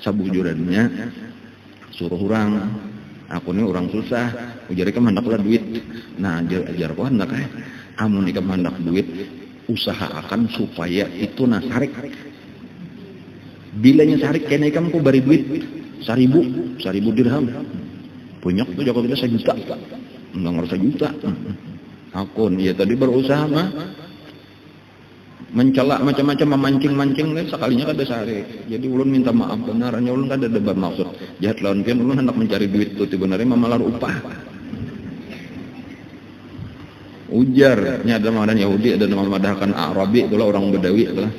sabujurnya suruh orang. Aku ini orang susah. Ujar ikam hendaklah duit. Nah ajar aku hendak amun ikam hendak duit, usahakan supaya itu nasarik. Bilanya sarik kena ikam ku bari duit 1.000 dirham. Punya tuh Joko kita 1 juta. Enggak ngerasa juta. Aku ya tadi berusaha mah mencela macam-macam memancing-mancing sekalinya kada sarik. Jadi ulun minta maaf benarnya ulun kada ada bermaksud jahat lawan pian, ulun hendak mencari duit tu sebenarnya mamalar upah. Ujar nya ada mamadan Yahudi, ada mamadahkan Arabi, itulah orang Badawi itulah.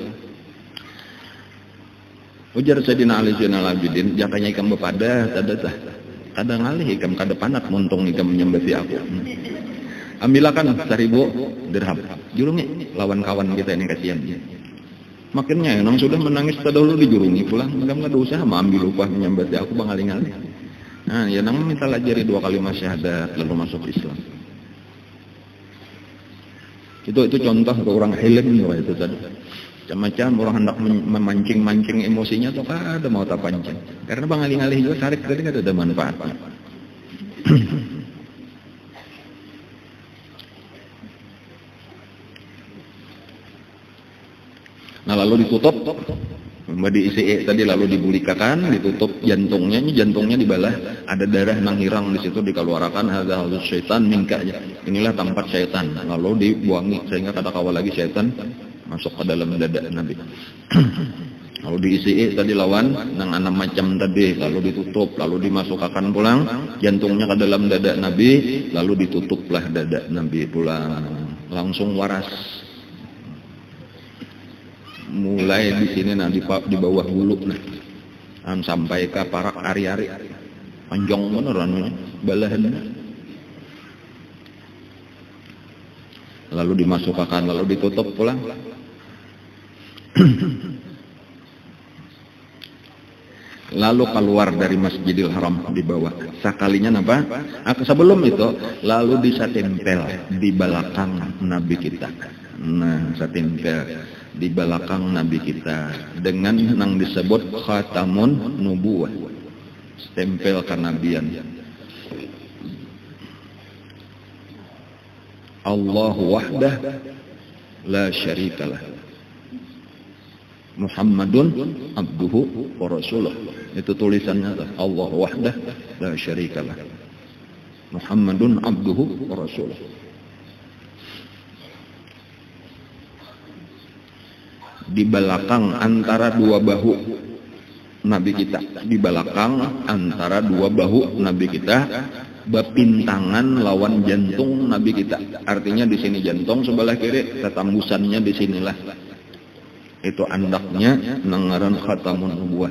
Ujar Sayyidina Ali Zainal Abidin, jakanya ikam bepada kada ngalih ikam kada panat muntung ikam menyembati aku. Ambilakan 1.000 dirham. Jurungi lawan kawan kita ini kasihan. Makinnya yang sudah menangis terdahulu dijurungi pulang. Enggak ada usaha ambil upah menyembati aku bangaling-aling. Nah, ya nang minta lajari 2 kalimat syahadat lalu masuk Islam. Itu contoh ke orang hilm itu tadi. Macam-macam orang hendak memancing-mancing emosinya tuh kada mau tak pancing. Karena bangaling-aling juga tarik tadi kada ada manfaatnya. Nah lalu ditutup, diisi tadi lalu dibulikakan, ditutup jantungnya dibalah, ada darah menghirang di situ dikeluarkan, ada halus syaitan mingkanya. Inilah tempat syaitan. Lalu dibuangi sehingga kata kawal lagi syaitan masuk ke dalam dada Nabi. Lalu diisi tadi lawan nang 6 macam tadi, lalu ditutup, lalu dimasukkan pulang jantungnya ke dalam dada Nabi, lalu ditutuplah dada Nabi pulang, langsung waras. Mulai di sini nah di bawah bulu nah sampai ke parak ari-ari panjang bener anunya balahan, lalu dimasukkan lalu ditutup pulang. Lalu keluar dari Masjidil Haram di bawah sekalinya apa? Sebelum itu lalu disatempel di belakang Nabi kita. Nah, satempel di belakang Nabi kita dengan yang disebut khatamun nubuwah, stempel kenabian. Allahu wahdah la syarikalah, Muhammadun abduhu wa rasuluh. Itu tulisannya tuh, Allah wahdah la syarikalah, Muhammadun abduhu wa rasuluh. Di belakang antara 2 bahu Nabi kita, di belakang antara 2 bahu Nabi kita, bepintangan lawan jantung Nabi kita. Artinya di sini jantung, sebelah kiri ketambusannya di sinilah. Itu andaknya nangaran khatamun nubuwah.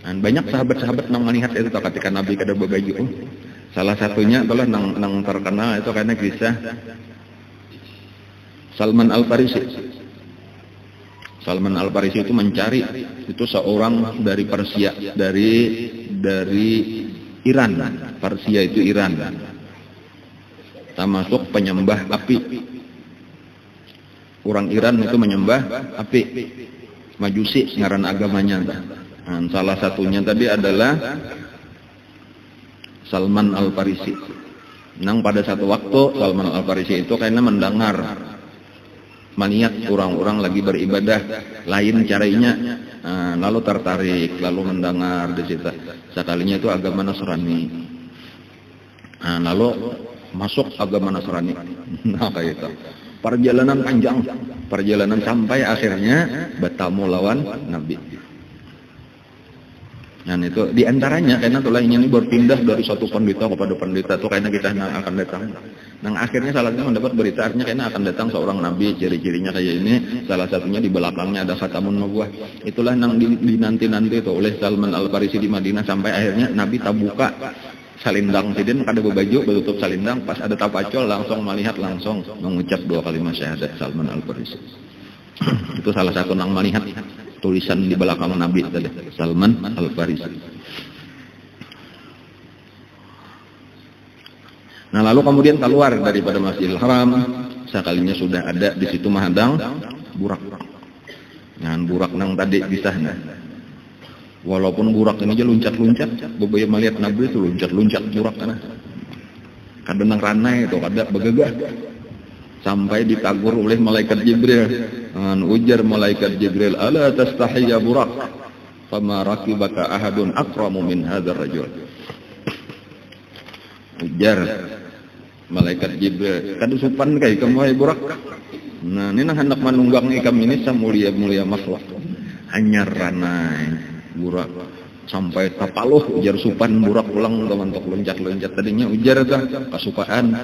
Dan banyak sahabat-sahabat nang melihat itu ketika Nabi kada berbaju. Salah satunya adalah nang terkenal itu karena kisah Salman Al-Farisi. Salman Al-Farisi itu mencari itu seorang dari Persia, dari Iran. Persia itu Iran. Termasuk penyembah api. Orang Iran itu menyembah api. Majusi ngaran agamanya. Nah, salah satunya tadi adalah Salman Al-Farisi. Nang pada satu waktu Salman Al-Farisi itu karena mendengar maniat orang-orang lagi beribadah lain caranya, lalu tertarik, lalu mendengar di situ. Sekalinya itu agama Nasrani, lalu masuk agama Nasrani. Nah kayak itu perjalanan panjang, perjalanan sampai akhirnya bertemu lawan Nabi. Nah itu diantaranya karena tulah ini berpindah dari satu pendeta kepada pendeta itu karena kita akan datang. Nah akhirnya salah satunya mendapat berita artinya karena akan datang seorang nabi, ciri-cirinya kayak ini. Salah satunya di belakangnya ada khatamun nubuwah. Itulah yang dinanti-nanti itu oleh Salman Al-Farisi di Madinah sampai akhirnya Nabi tabuka salindang sidin kada berbaju bertutup salindang, pas ada tapacol langsung melihat langsung mengucap 2 kalimat syahadat Salman Al-Farisi. Itu salah satu nang melihat tulisan di belakang Nabi tadi, Salman Al-Farisi. Nah lalu kemudian keluar daripada Masjidil Haram, sekalinya sudah ada di situ mahadang burak. Nah burak nang tadi bisa nah. Walaupun burak ini aja loncat-loncat, beberapa melihat Nabi itu loncat-loncat burak karena kadang nang ranai itu ada begagah sampai ditagur oleh malaikat Jibril. Ujar malaikat Jibril, ala tastahiya burak, fama rakibaka ahadun akramu min hadzal rajul. Ujar malaikat Jibril, kadu supan kai kamu burak. Nah ini nang hendak manunggang ikam ini samulia-mulia makhluk. Hanyar ranai burak sampai tapaluh ujar supan burak pulang teman-teman loncat-loncat tadinya ujar dah kesukaan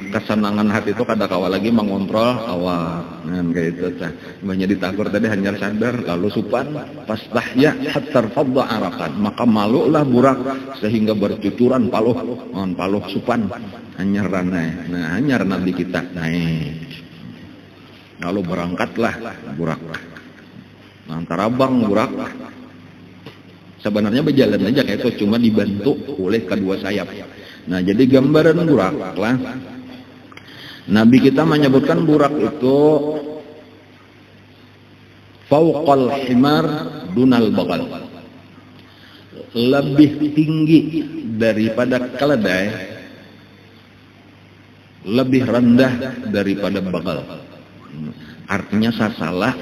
kesenangan hati itu kada kawa lagi mengontrol awak kayak itu tah banyak ditakur tadi hanya sadar lalu supan pas tahya hatta fadda arakan maka malulah burak sehingga bercucuran paluh supan hanyar ranai nah hanyar nabi kita naik lalu berangkatlah burak antara bang burak sebenarnya berjalan aja kayak itu cuma dibantu oleh kedua sayap. Nah jadi gambaran burak lah. Nabi kita menyebutkan burak itu fauqal himar dunal bagal, lebih tinggi daripada keledai, lebih rendah daripada bagal. Artinya sasalah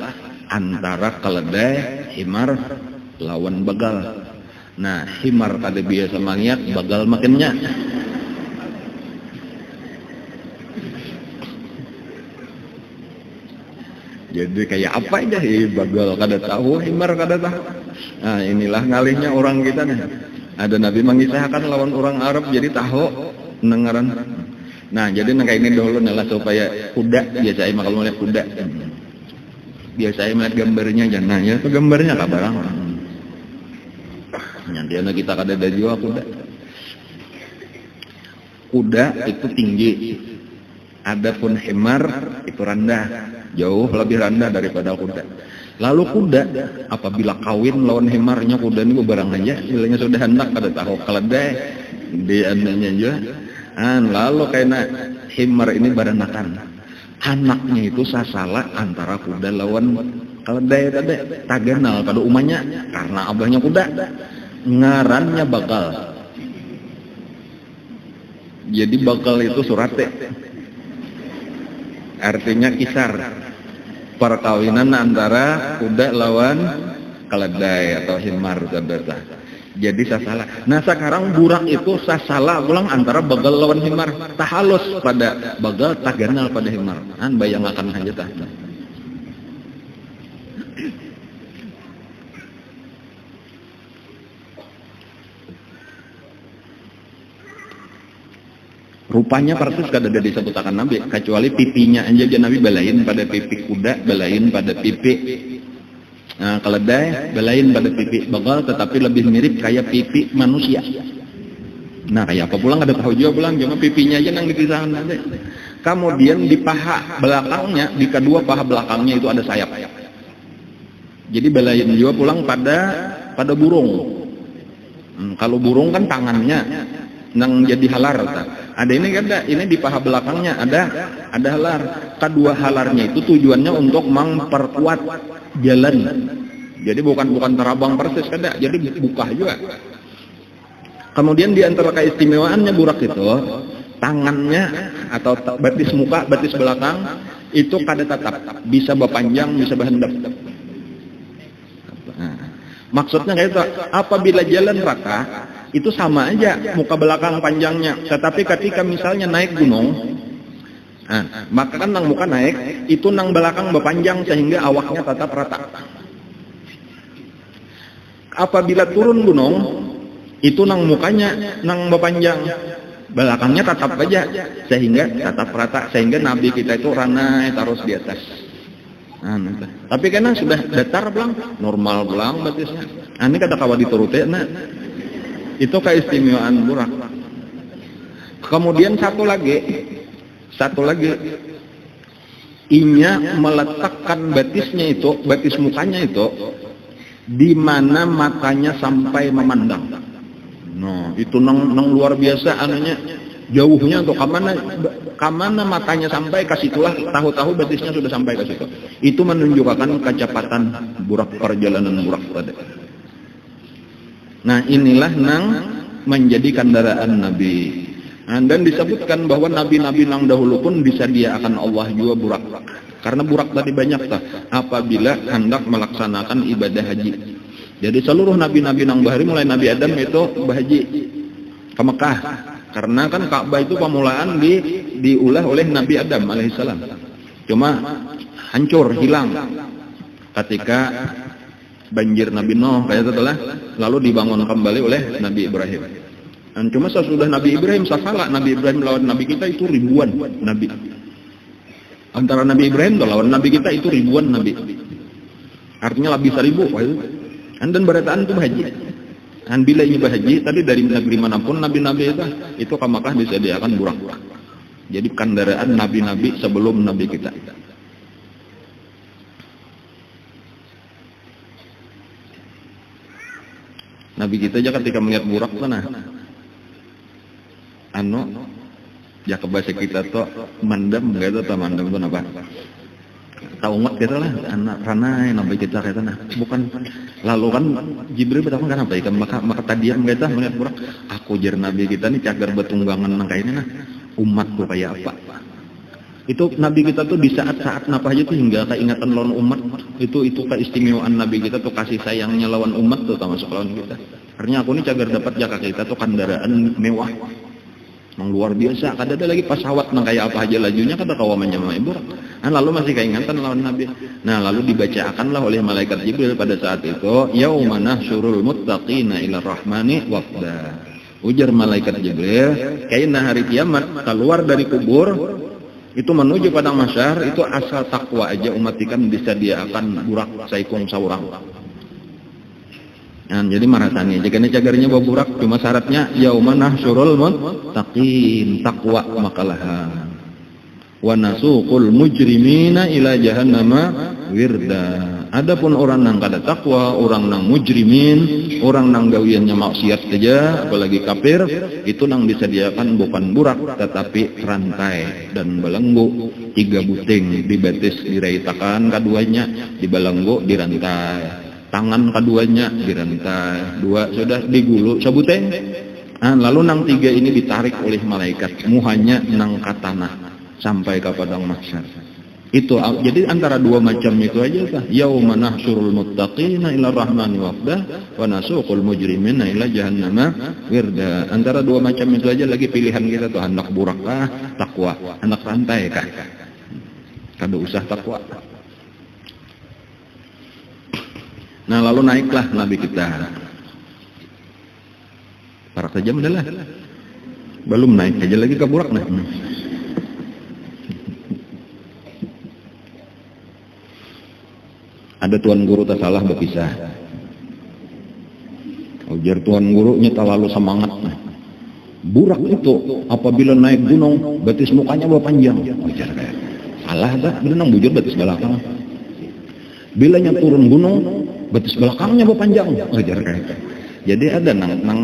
antara keledai, himar lawan bagal. Nah himar kada biasa mangiat, bagal makinnya. Jadi kayak apa aja bagal kada tahu, himar kada tahu. Nah inilah ngalihnya orang kita nih. Ada Nabi mengisahkan lawan orang Arab jadi tahu nengaran. Nah jadi kayak ini dulu adalah supaya kuda biasa kalau melihat kuda biasa melihat gambarnya jangan ya itu gambarnya kabarang. Nanti anak kita kada ada jiwa kuda itu tinggi, adapun himar itu rendah, jauh lebih rendah daripada kuda. Lalu kuda apabila kawin lawan himarnya kuda ini barang aja istilahnya sudah hendak kada tahu keledai di anaknya juga. Lalu karena himar ini baranakan anaknya itu sasalah antara kuda lawan keledai tadi tagenal pada umanya karena abahnya kuda ngarannya bakal. Jadi bakal itu surate artinya kisar perkawinan antara kuda lawan keledai atau himar saudara. Jadi sasalah. Nah sekarang burak itu sasalah ulang antara bagal lawan himar tahalus pada bagal taganal pada himar. Bayangkan aja tah. Rupanya persis kada ada disebutakan Nabi kecuali pipinya aja Nabi balain pada pipi kuda, balain pada pipi keledai, balain pada pipi bagal, tetapi lebih mirip kayak pipi manusia. Nah kayak apa pulang ada tahu juga pulang cuma pipinya aja yang dipisahkan nanti. Kemudian di paha belakangnya, di kedua paha belakangnya itu ada sayap. Jadi balain juga pulang pada burung. Kalau burung kan tangannya nang jadi halar ada ini kada ini di paha belakangnya ada halar. Kedua halarnya itu tujuannya untuk memperkuat jalan. Jadi bukan terabang persis kada, jadi buka juga. Kemudian di antara keistimewaannya burak itu tangannya atau batis muka, batis belakang itu kada tetap, bisa berpanjang, bisa berhendap. Maksudnya kayak itu, apabila jalan rata itu sama aja muka belakang panjangnya, tetapi ketika misalnya naik gunung, maka kan nang muka naik, itu nang belakang berpanjang sehingga awaknya tetap rata. Apabila turun gunung, itu nang mukanya nang berpanjang, belakangnya tetap aja sehingga tetap rata, sehingga Nabi kita itu ranai terus di atas. Tapi karena sudah datar belang, normal belang batisnya. Ini kata kawa diturutin, itu keistimewaan burak. Kemudian satu lagi, inya meletakkan batisnya itu, batis mukanya itu, di mana matanya sampai memandang. Nah, itu nang luar biasa anaknya. Jauhnya untuk kamana matanya sampai ke situlah, tahu-tahu betisnya sudah sampai ke situ. Itu menunjukkan kecepatan burak, perjalanan burak tadi. Nah, inilah nang menjadi kendaraan Nabi. Dan disebutkan bahwa nabi-nabi nang dahulu pun disediakan Allah juga burak. Karena burak tadi banyak apabila hendak melaksanakan ibadah haji. Jadi seluruh nabi-nabi nang bahari mulai Nabi Adam itu berhaji ke Mekah. Karena kan Ka'bah itu pemulaan diulah oleh Nabi Adam alaihissalam. Cuma hancur, hilang ketika banjir Nabi Nuh kayak setelah lalu dibangun kembali oleh Nabi Ibrahim. Dan cuma sesudah Nabi Ibrahim salah, Nabi Ibrahim lawan Nabi kita itu ribuan Nabi. Antara Nabi Ibrahim lawan Nabi kita itu ribuan Nabi. Artinya lebih 1000. Dan berataan itu haji. Dan bila ini berhaji, tadi dari negeri manapun nabi-nabi itu ke Makkah disediakan burak. Jadi kendaraan nabi-nabi sebelum nabi kita. Nabi kita aja ketika melihat burak sana, ya ke bahasa kita tuh mandam, gitu tuh mandam itu apa? Tahu nggak kita lah, anak ranai nabi kita kata nah, bukan lalu kan Jibril bertanya kan apa ikan maka tadian kita melihat burak, aku jar nabi kita nih cagar betunggangan nangka ini nah, umatku kayak apa? Itu nabi kita tuh di saat-saat napa aja tuh hingga keingatan lawan umat, itu keistimewaan nabi kita tuh kasih sayangnya lawan umat tuh termasuk lawan kita. Artinya aku nih cagar dapat jaka kita tuh kendaraan mewah. Yang luar biasa, kada ada lagi pesawat nang kayak apa aja lajunya kata kawamannya burak. Nah, lalu masih keingatan lawan Nabi. Nah, lalu dibacakanlah oleh malaikat Jibril pada saat itu, yauma nahsyurul muttaqina ila rahmani wafda. Ujar malaikat Jibril, kayaknya hari kiamat keluar dari kubur itu menuju padang mahsyar itu asal takwa aja umat ikan disediakan burak saikung saurang. Nah, jadi marasani jika ini cagarnya bawa burak cuma syaratnya yauma nahsyurul muttaqin takwa makalah wa nasuqul mujrimina ila jahannama wirda. Adapun orang nang kada takwa, orang nang mujrimin, orang nang gawiannya maksiat saja apalagi kafir, itu nang disediakan bukan burak tetapi rantai dan belenggu 3 buting dibetis diraitakan keduanya di belenggu dirantai. Tangan keduanya dirantai, 2 sudah digulu sebuteng. Nah, lalu nang 3 ini ditarik oleh malaikat, muhanya nang ke tanah sampai ke padang mahsyar. Itu jadi antara 2 macam itu aja tah. Yauma nahsyurul muttaqina ila rahmani wafda wa nasuqul mujrimina ila jahannama wirda. Antara 2 macam itu aja lagi pilihan kita tuh, hendak burak kah, takwa, hendak rantai kah. Kada usah takwa. Nah, lalu naiklah Nabi kita. Parak saja adalah. Belum naik aja lagi ke burak nah. Ada tuan guru tak salah berpisah. Ujar tuan gurunya terlalu semangat. Burak itu apabila naik gunung betis mukanya bawa panjang. Ujar kayak salah dah, berenang bujur betis belakang. Bilanya turun gunung betis belakangnya bawa panjang. Ujar kayak. Jadi ada nang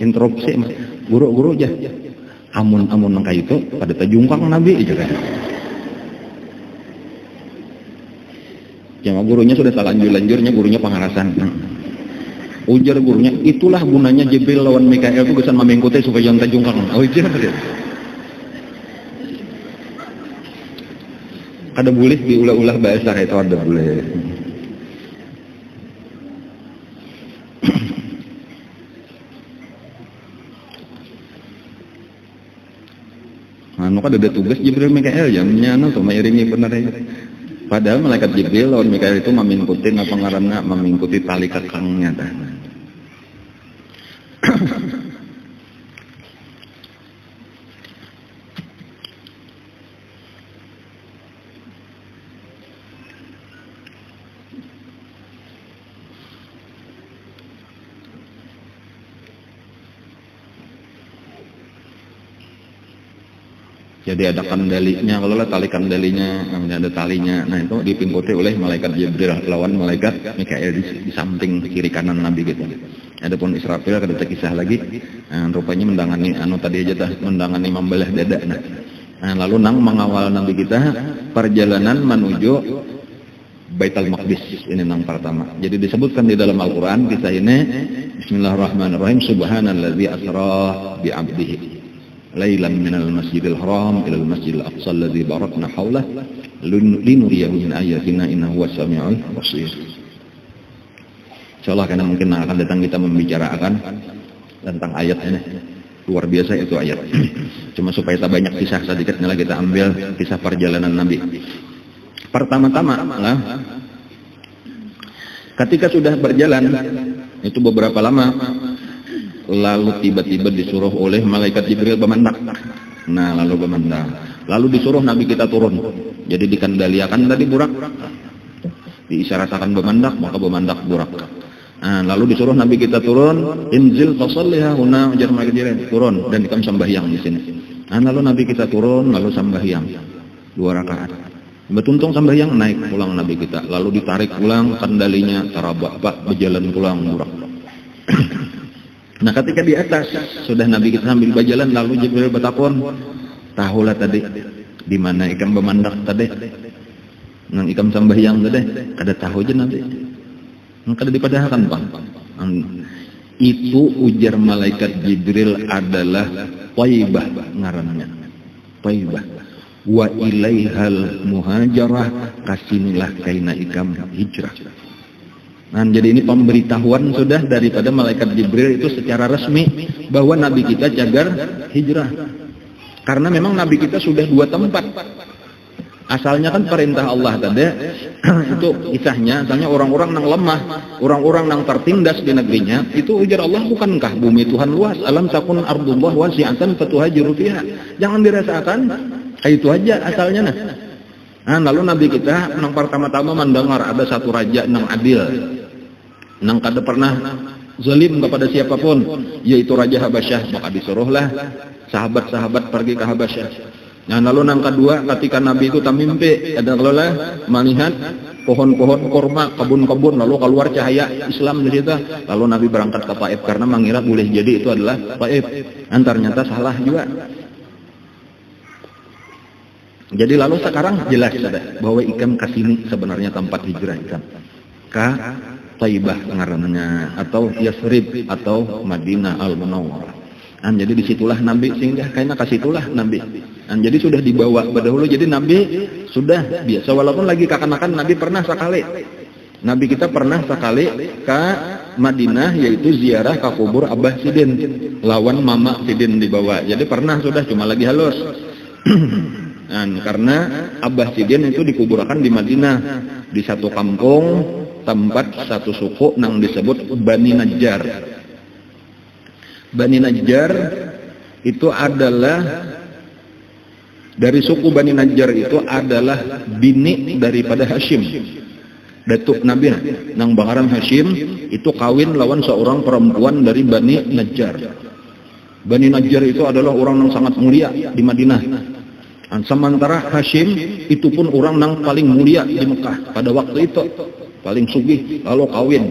interupsi guru-guru aja. Amun nang kayak itu pada tajungkang Nabi ujar kayak. Yang gurunya sudah salah lanjurnya gurunya pengarasan. Ujar gurunya, itulah gunanya Jibril lawan Mikael itu kesan mamengkote supaya jangan tajungkang. Ujar dia. Kada boleh diulah-ulah bahasa itu ada boleh. Anu kada ada tugas Jibril Mikael jamnya anu tuh mairingi bener aja. Padahal malaikat Jibril lawan Mikael itu memingkuti apa ngaranna memingkuti tali kekangnya dah. Jadi ada kendalinya, kalau lah tali kendalinya, ada talinya. Nah itu dipingkuti oleh malaikat Jibril lawan malaikat Mikael di samping kiri kanan Nabi gitu. Adapun Israfil kada kisah lagi. Rupanya mendangani tadi aja tah mendangani membelah dada. Lalu nang mengawal Nabi kita perjalanan menuju Baitul Maqdis, ini nang pertama. Jadi disebutkan di dalam Al-Qur'an kisah ini, Bismillahirrahmanirrahim, subhanallazi asra bi 'abdihi lailan minal masjidil haram ilal masjidil aqsa alladzi barakna haulah linuriyahu min ayatina innahu huwas samiul basir. Insyaallah karena mungkin akan datang kita membicarakan tentang ayat ini. Luar biasa itu ayat. Cuma supaya tak banyak kisah sedikitnya kita ambil kisah perjalanan Nabi. Pertama-tama lah, ketika sudah berjalan itu beberapa lama, lalu tiba-tiba disuruh oleh malaikat Jibril bermandak. Lalu bermandak. Lalu disuruh Nabi kita turun. Jadi dikendalikan tadi burak, diisyaratkan bermandak, maka bermandak burak. Lalu disuruh Nabi kita turun, inzil fasalliha huna ujar malaikat Jibril, turun dan ikam sembahyang di sini. Lalu Nabi kita turun, lalu sembahyang 2 rakaat. Betuntung sembahyang naik pulang Nabi kita, lalu ditarik pulang kendalinya tarabak berjalan pulang burak. Nah ketika di atas sudah Nabi kita sambil berjalan, lalu Jibril bertakon, tahulah tadi di mana ikam bermandak tadi, nang ikam sembahyang tadi, kada tahu aja nanti, kada dipadahkan bang. Itu ujar malaikat Jibril adalah Thaibah ngarannya, Thaibah. Wa ilaihal muhajarah, kasinilah kaina ikam hijrah. Jadi ini pemberitahuan sudah daripada malaikat Jibril itu secara resmi bahwa Nabi kita cagar hijrah. Karena memang Nabi kita sudah 2 tempat. Asalnya kan perintah Allah tadi itu kisahnya, asalnya orang-orang yang lemah, orang-orang yang tertindas di negerinya, itu ujar Allah, bukankah bumi Tuhan luas, alam takun ardullah wasi'atan fatuhajiru fiha. Jangan dirasakan. Itu aja asalnya lalu Nabi kita nang pertama-tama mendengar ada satu raja nang adil, nang kada pernah zalim kepada siapapun, yaitu Raja Habasyah, maka disuruhlah sahabat-sahabat pergi ke Habasyah. Lalu nang kedua ketika Nabi itu tamimpi ada kelola melihat pohon-pohon kurma, kebun-kebun, lalu keluar cahaya Islam di situ. Lalu Nabi berangkat ke Taif karena mengira boleh jadi itu adalah Taif. Ternyata salah juga. Jadi lalu sekarang jelas sudah bahwa ikam kasini sebenarnya tempat hijrah ikam ke Thaibah ngarannya, atau Yasrib atau Madinah Al-Munawwarah. Jadi disitulah Nabi singgah, karena kasitulah Nabi. Jadi sudah dibawa dahulu. Jadi Nabi sudah biasa, walaupun lagi kekanakan Nabi pernah sekali. Nabi kita pernah sekali ke Madinah, yaitu ziarah ke kubur Abah Sidin lawan Mama Sidin dibawa. Jadi pernah sudah, cuma lagi halus. Karena Abah Sidin itu dikuburkan di Madinah, di satu kampung tempat satu suku yang disebut Bani Najjar. Bani Najjar itu adalah dari suku Bani Najjar, itu adalah bini daripada Hashim, datuk Nabi nang bakaran Hashim itu kawin lawan seorang perempuan dari Bani Najjar. Bani Najjar itu adalah orang yang sangat mulia di Madinah. Sementara Hashim itu pun orang yang paling mulia di Mekah pada waktu itu, paling sugih, lalu kawin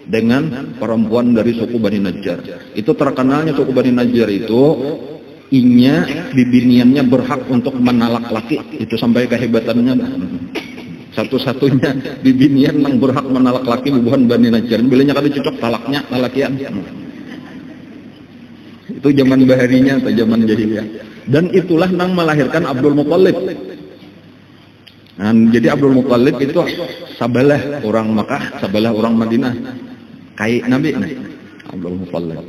dengan perempuan dari suku Bani Najjar. Itu terkenalnya suku Bani Najjar itu bibiniannya berhak untuk menalak laki. Itu sampai kehebatannya. Satu-satunya bibinian yang berhak menalak laki bukan Bani Najjar. Bilanya kada cocok talaknya lalakian. Itu zaman baharinya atau zaman jahiliyah. Dan itulah yang melahirkan Abdul Muthalib. Jadi Abdul Muthalib itu sabalah orang Makkah, sabalah orang Madinah. Kayak Nabi Abdul Muthalib.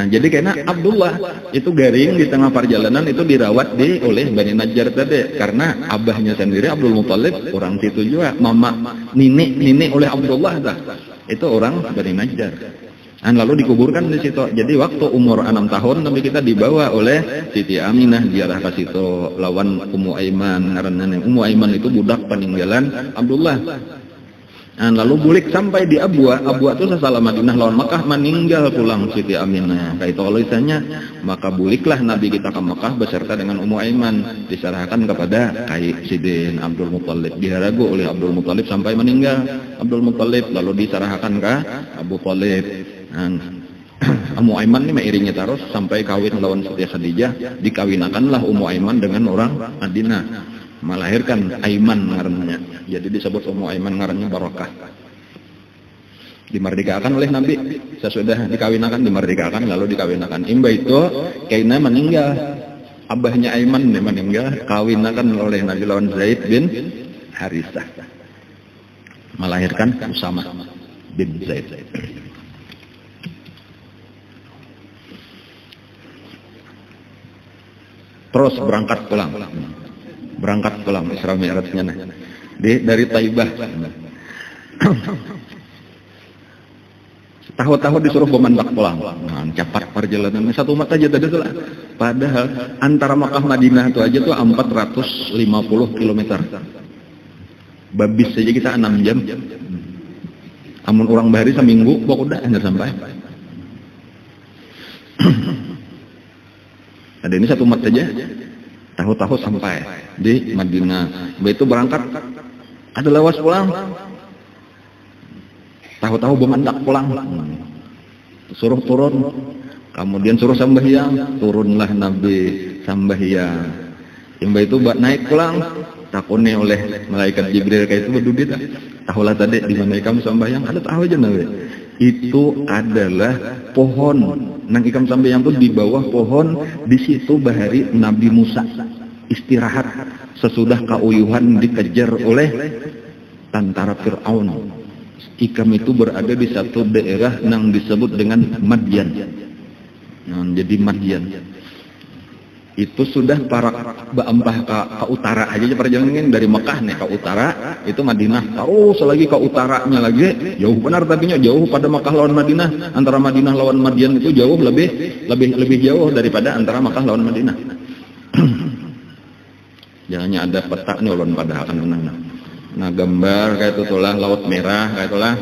Jadi karena Abdullah itu garing di tengah perjalanan itu dirawat oleh Bani Najjar tadi. Karena abahnya sendiri Abdul Muthalib orang situ juga. Mama nini oleh Abdullah itu orang Bani Najjar. Lalu dikuburkan di situ. Jadi waktu umur 6 tahun Nabi kita dibawa oleh Siti Aminah ziarah ke situ lawan Ummu Aiman. Karena Ummu Aiman itu budak peninggalan Abdullah. Lalu bulik sampai di Abwa. Abwa itu sesalah Madinah lawan Makkah, meninggal pulang Siti Aminah. Kayak itu kalau isanya, maka buliklah Nabi kita ke Makkah beserta dengan Ummu Aiman, diserahkan kepada Kai Sidin Abdul Muthalib. Diharagu oleh Abdul Muthalib sampai meninggal Abdul Muthalib, lalu diserahkan ke Abu Thalib. Ummu Aiman ini mengiringi terus sampai kawin lawan Siti Khadijah, dikawinakanlah Ummu Aiman dengan orang Madinah, melahirkan Aiman ngarannya. Jadi disebut Ummu Aiman ngarannya Barokah. Dimerdekakan oleh Nabi, sesudah dikawinakan dimerdekakan lalu dikawinakan. Imba itu kaina meninggal, abahnya Aiman meninggal, kawinakan oleh Nabi lawan Zaid bin Harisah, melahirkan Usama bin Zaid. Terus berangkat pulang Isra Mi'rajnya dari Taibah. Tahu-tahu disuruh pemandak pulang. Cepat perjalanannya, satu umat aja tadi tuh. Padahal antara Makkah Madinah itu aja tuh 450 km. Babis saja kita 6 jam. Amun orang bahari seminggu pokoknya udah sampai. Ada ini satu umat saja, tahu-tahu sampai di Madinah. Begitu berangkat, ada lawas pulang, tahu-tahu bemandak pulang, suruh turun, kemudian suruh sambahyang, turunlah Nabi sambahyang. Yang itu naik pulang, takutnya oleh malaikat Jibril kayak itu berdudit. Tahulah tadi di mana kamu sambahyang, ada tahu aja Nabi. Itu adalah pohon. Nang ikam sambahyang itu di bawah pohon, di situ bahari Nabi Musa istirahat sesudah kauyuhan dikejar oleh tentara Fir'aun. Ikam itu berada di satu daerah yang disebut dengan Madian. Jadi Madian itu sudah para baempah ke utara aja perjalanan dari Mekah nih ke utara itu Madinah, terus lagi ke utaranya lagi jauh benar, tapinya jauh pada Mekah lawan Madinah. Antara Madinah lawan Madian itu jauh lebih jauh daripada antara Mekah lawan Madinah. Jangannya ada peta nih ulun pada akan menang. Nah gambar kayak itu lah Laut Merah kayak itulah.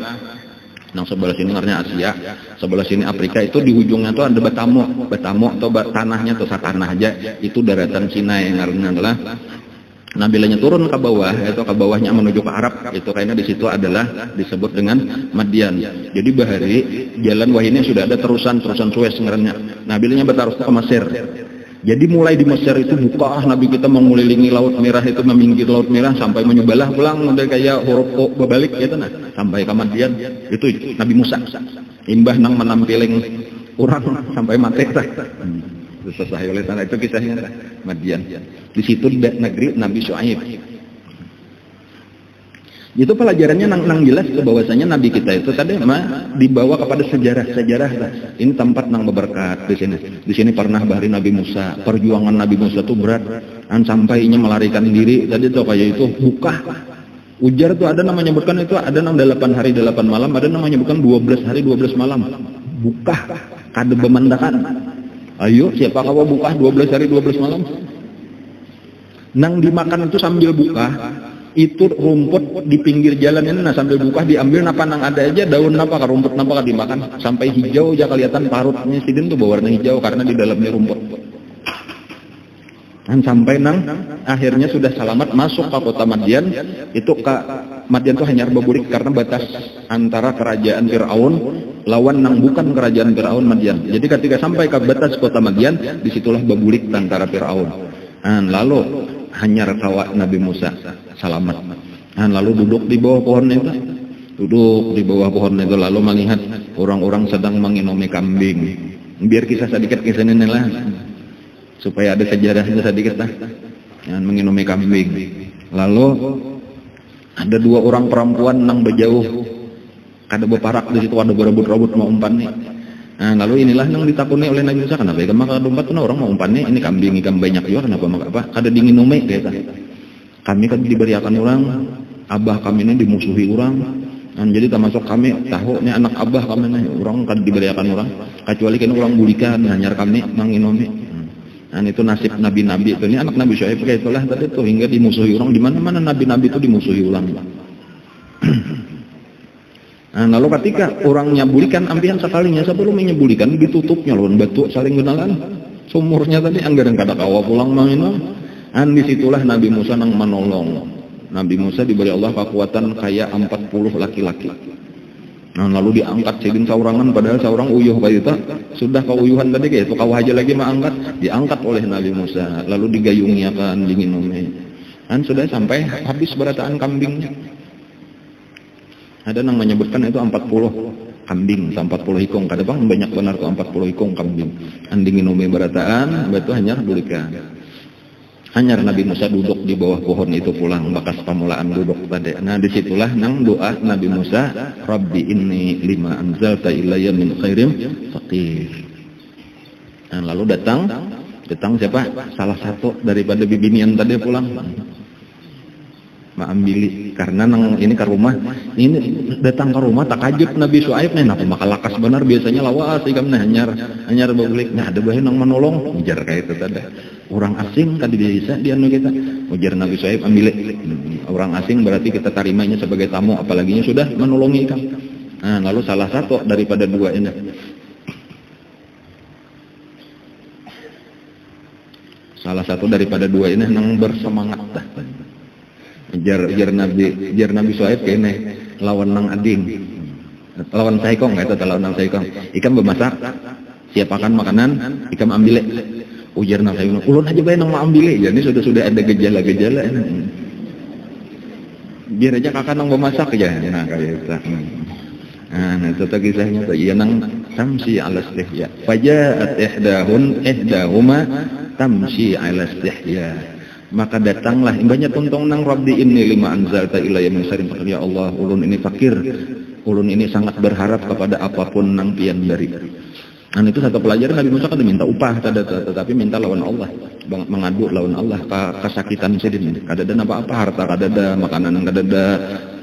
Nah sebelah sini artinya Asia, sebelah sini Afrika, itu di ujungnya tuh ada Batamo atau tanahnya tuh tanah aja, itu daratan Cina yang artinya adalah. Nah bilanya turun ke bawah, itu ke bawahnya menuju ke Arab, itu kayaknya di situ adalah disebut dengan Madian. Jadi bahari jalan wah ini sudah ada terusan Suez ngarannya. Nah bilanya bertaruh ke Mesir. Jadi mulai di Mesir itu buka Nabi kita mengelilingi Laut Merah itu, meminggir Laut Merah sampai menyebelah pulang udah kayak huruf O berbalik gitu nah sampai ke Madian. Itu Nabi Musa imbah nang menampiling orang sampai mati selesai oleh tanah. Itu kisahnya Madian. Di situ negeri Nabi Syuaib. Itu pelajarannya nang jelas bahwasanya Nabi kita itu tadi dibawa kepada sejarah lah. Ini tempat nang berberkat di sini. Di sini pernah bahari Nabi Musa. Perjuangan Nabi Musa itu berat. Sampainya melarikan diri tadi tuh kayak itu buka. Ujar tuh ada namanya menyebutkan itu ada nang 8 hari 8 malam, ada namanya bukan 12 hari 12 malam. Buka kada bemandakan. Ayo siapa kau buka 12 hari 12 malam? Nang dimakan itu sambil buka. Itu rumput di pinggir jalan ini, nah sambil buka diambil napa nang ada aja daun napa rumput napa dimakan sampai hijau aja kelihatan parutnya sidin tuh berwarna hijau karena di dalamnya rumput. Dan sampai nang akhirnya sudah selamat masuk ke kota Madian. Itu ke Madian tuh hanya berburik karena batas antara kerajaan Fir'aun lawan nang bukan kerajaan Fir'aun Madian. Jadi ketika sampai ke batas kota Madian, disitulah berburik antara Fir'aun. Lalu hanya rekawa Nabi Musa selamat. Lalu duduk di bawah pohon itu. Lalu melihat orang-orang sedang menginumi kambing. Biar kisah sedikit kisah ini lah. Supaya ada sejarahnya sedikit lah. Menginumi kambing. Lalu ada 2 orang perempuan nang berjauh. Kada beparak di situ ada berebut-rebut mau umpan nih. Lalu inilah yang ditakuni oleh Nabi Musa, kenapa ya maka dompat tuh orang mau umpannya ini kambing ikan banyak juga kenapa maka apa kada dingin nume gitu. Kami kan diberiakan orang, abah kami ini dimusuhi orang. Jadi termasuk kami tahu nih anak abah kami nih orang kan diberiakan orang, kecuali kan orang bulikan hanyar kami manginomi. Itu nasib nabi-nabi itu, ini anak Nabi Syuaib kayak itulah tadi tuh hingga dimusuhi orang, di mana-mana nabi-nabi itu dimusuhi orang. Lalu ketika orangnya bulikan ampian sekalinya sebelum menyebulikan ditutupnya lawan batu saling kenalan sumurnya tadi anggaran kada kawa pulang manginum. Disitulah Nabi Musa nang menolong. Nabi Musa diberi Allah kekuatan kayak 40 laki-laki. Nah, lalu diangkat sidin saurangan, padahal saurang uyuh kayak itu sudah kauyuhan tadi kayak itu kau aja lagi mah angkat, diangkat oleh Nabi Musa, lalu digayungnya kan dingin kan sudah sampai habis berataan kambingnya. Ada yang menyebutkan itu 40 kambing, 40 ikong. Kada bang banyak benar tuh 40 ikong kambing. Andingin umi berataan, batu hanyar bulikan. Hanyar Nabi Musa duduk di bawah pohon itu pulang, bekas pamulaan duduk tadi. Nah disitulah nang doa Nabi Musa, Rabbi inni lima anzalta ilayya min khairim faqir. Nah, lalu datang siapa? Salah satu daripada bibinian tadi pulang. Maambili karena nang ini ke rumah ini datang ke rumah tak kajut Nabi Syuaib nih napa bakal lakas benar biasanya lawas ikam nah hanyar balik nah ada bae nang menolong ujar kayak itu tadi orang asing kan bisa dia nu kita ujar Nabi Syuaib ambil orang asing berarti kita tarimanya sebagai tamu apalagi sudah menolongi ikam. Nah lalu salah satu daripada dua ini nang bersemangat dah. Jar Nabi Syuaib kene lawan nang ading lawan saikong itu lawan nang saikong ikam bemasak siapakan makanan ikam ambil ujar nang saikong ulun aja bae nang mau ambil jadi sudah ada gejala-gejala biar aja kakak nang bemasak aja nah kayak itu nah itu kisahnya tuh ya nang tamsi ala istihya fajaat ihdahuma tamsi ala istihya maka datanglah banyak tuntong nang Rabbi inni lima anzalta ilayya min khairin faqir ya Allah ulun ini fakir ulun ini sangat berharap kepada apapun nang pian dari. Nah itu satu pelajaran Nabi Musa kan minta upah tetapi minta lawan Allah mengadu lawan Allah kesakitan sedin kadada apa-apa harta kadada makanan kadada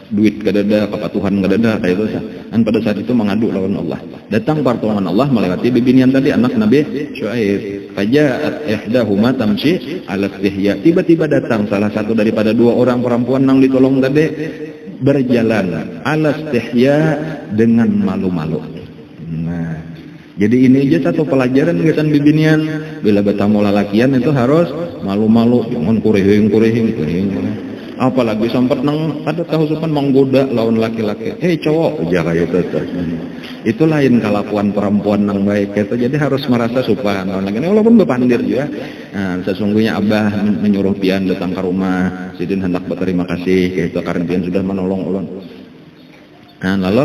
duit kadada kepatuhan kadada kayak itu dan pada saat itu mengadu lawan Allah datang pertolongan Allah melewati bibinian tadi anak Nabi Syuaib fajaat ihdahuma tamshi ala istihya tiba-tiba datang salah satu daripada dua orang perempuan yang ditolong tadi berjalan ala istihya dengan malu-malu. Nah jadi ini aja satu pelajaran ngesan bibinian bila betamu lalakian itu harus malu-malu jangan kurehing apalagi sempat nang ada tahusupan menggoda lawan laki-laki cowok jaga itu lain kelakuan perempuan nang baik itu jadi harus merasa sopan lagi walaupun bepandir juga. Nah, sesungguhnya abah menyuruh pian datang ke rumah sidin hendak berterima kasih itu karena pian sudah menolong ulun. Nah lalu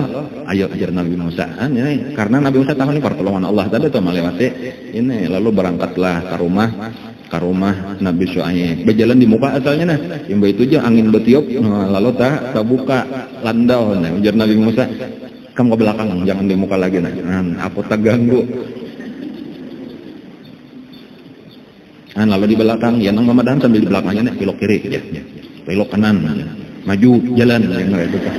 ayo ajar Nabi Musa ini karena Nabi Musa tahu ini pertolongan Allah tadi tuh melewati ini lalu berangkatlah ke rumah Nabi Syuaib berjalan di muka asalnya nah yang itu aja angin betiup lalu tak buka landau nah ujar Nabi Musa kamu ke belakang jangan di muka lagi nah aku tak ganggu. Nah lalu di belakang ya nang memadahan sambil di belakangnya nih belok kiri ya belok kanan maju jalan yang itu tuh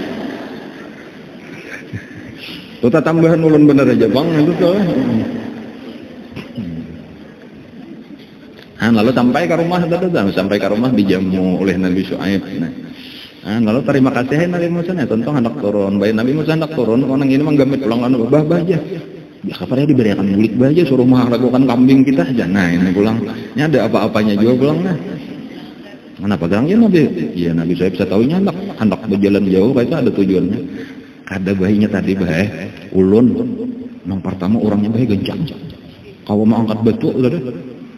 tuh tambahan ulun bener aja bang itu tuh. Nah, lalu sampai ke rumah dijamu oleh Nabi Syuaib. Nah, lalu terima kasih Nabi Musa nih tentang hendak turun. Baik Nabi Musa hendak turun, orang ini menggamit pulang anu bah aja. Ya kabarnya diberikan bulik baja suruh menghargakan kambing kita aja. Nah, ini pulang. Ini ada apa-apanya juga pulang nah. Kenapa gangnya Nabi? Iya Nabi Syuaib saya tahunya hendak berjalan jauh itu ada tujuannya. Kada bayinya tadi bae ulun nang pertama orangnya bae gencang. Kalau mau angkat batu udah deh.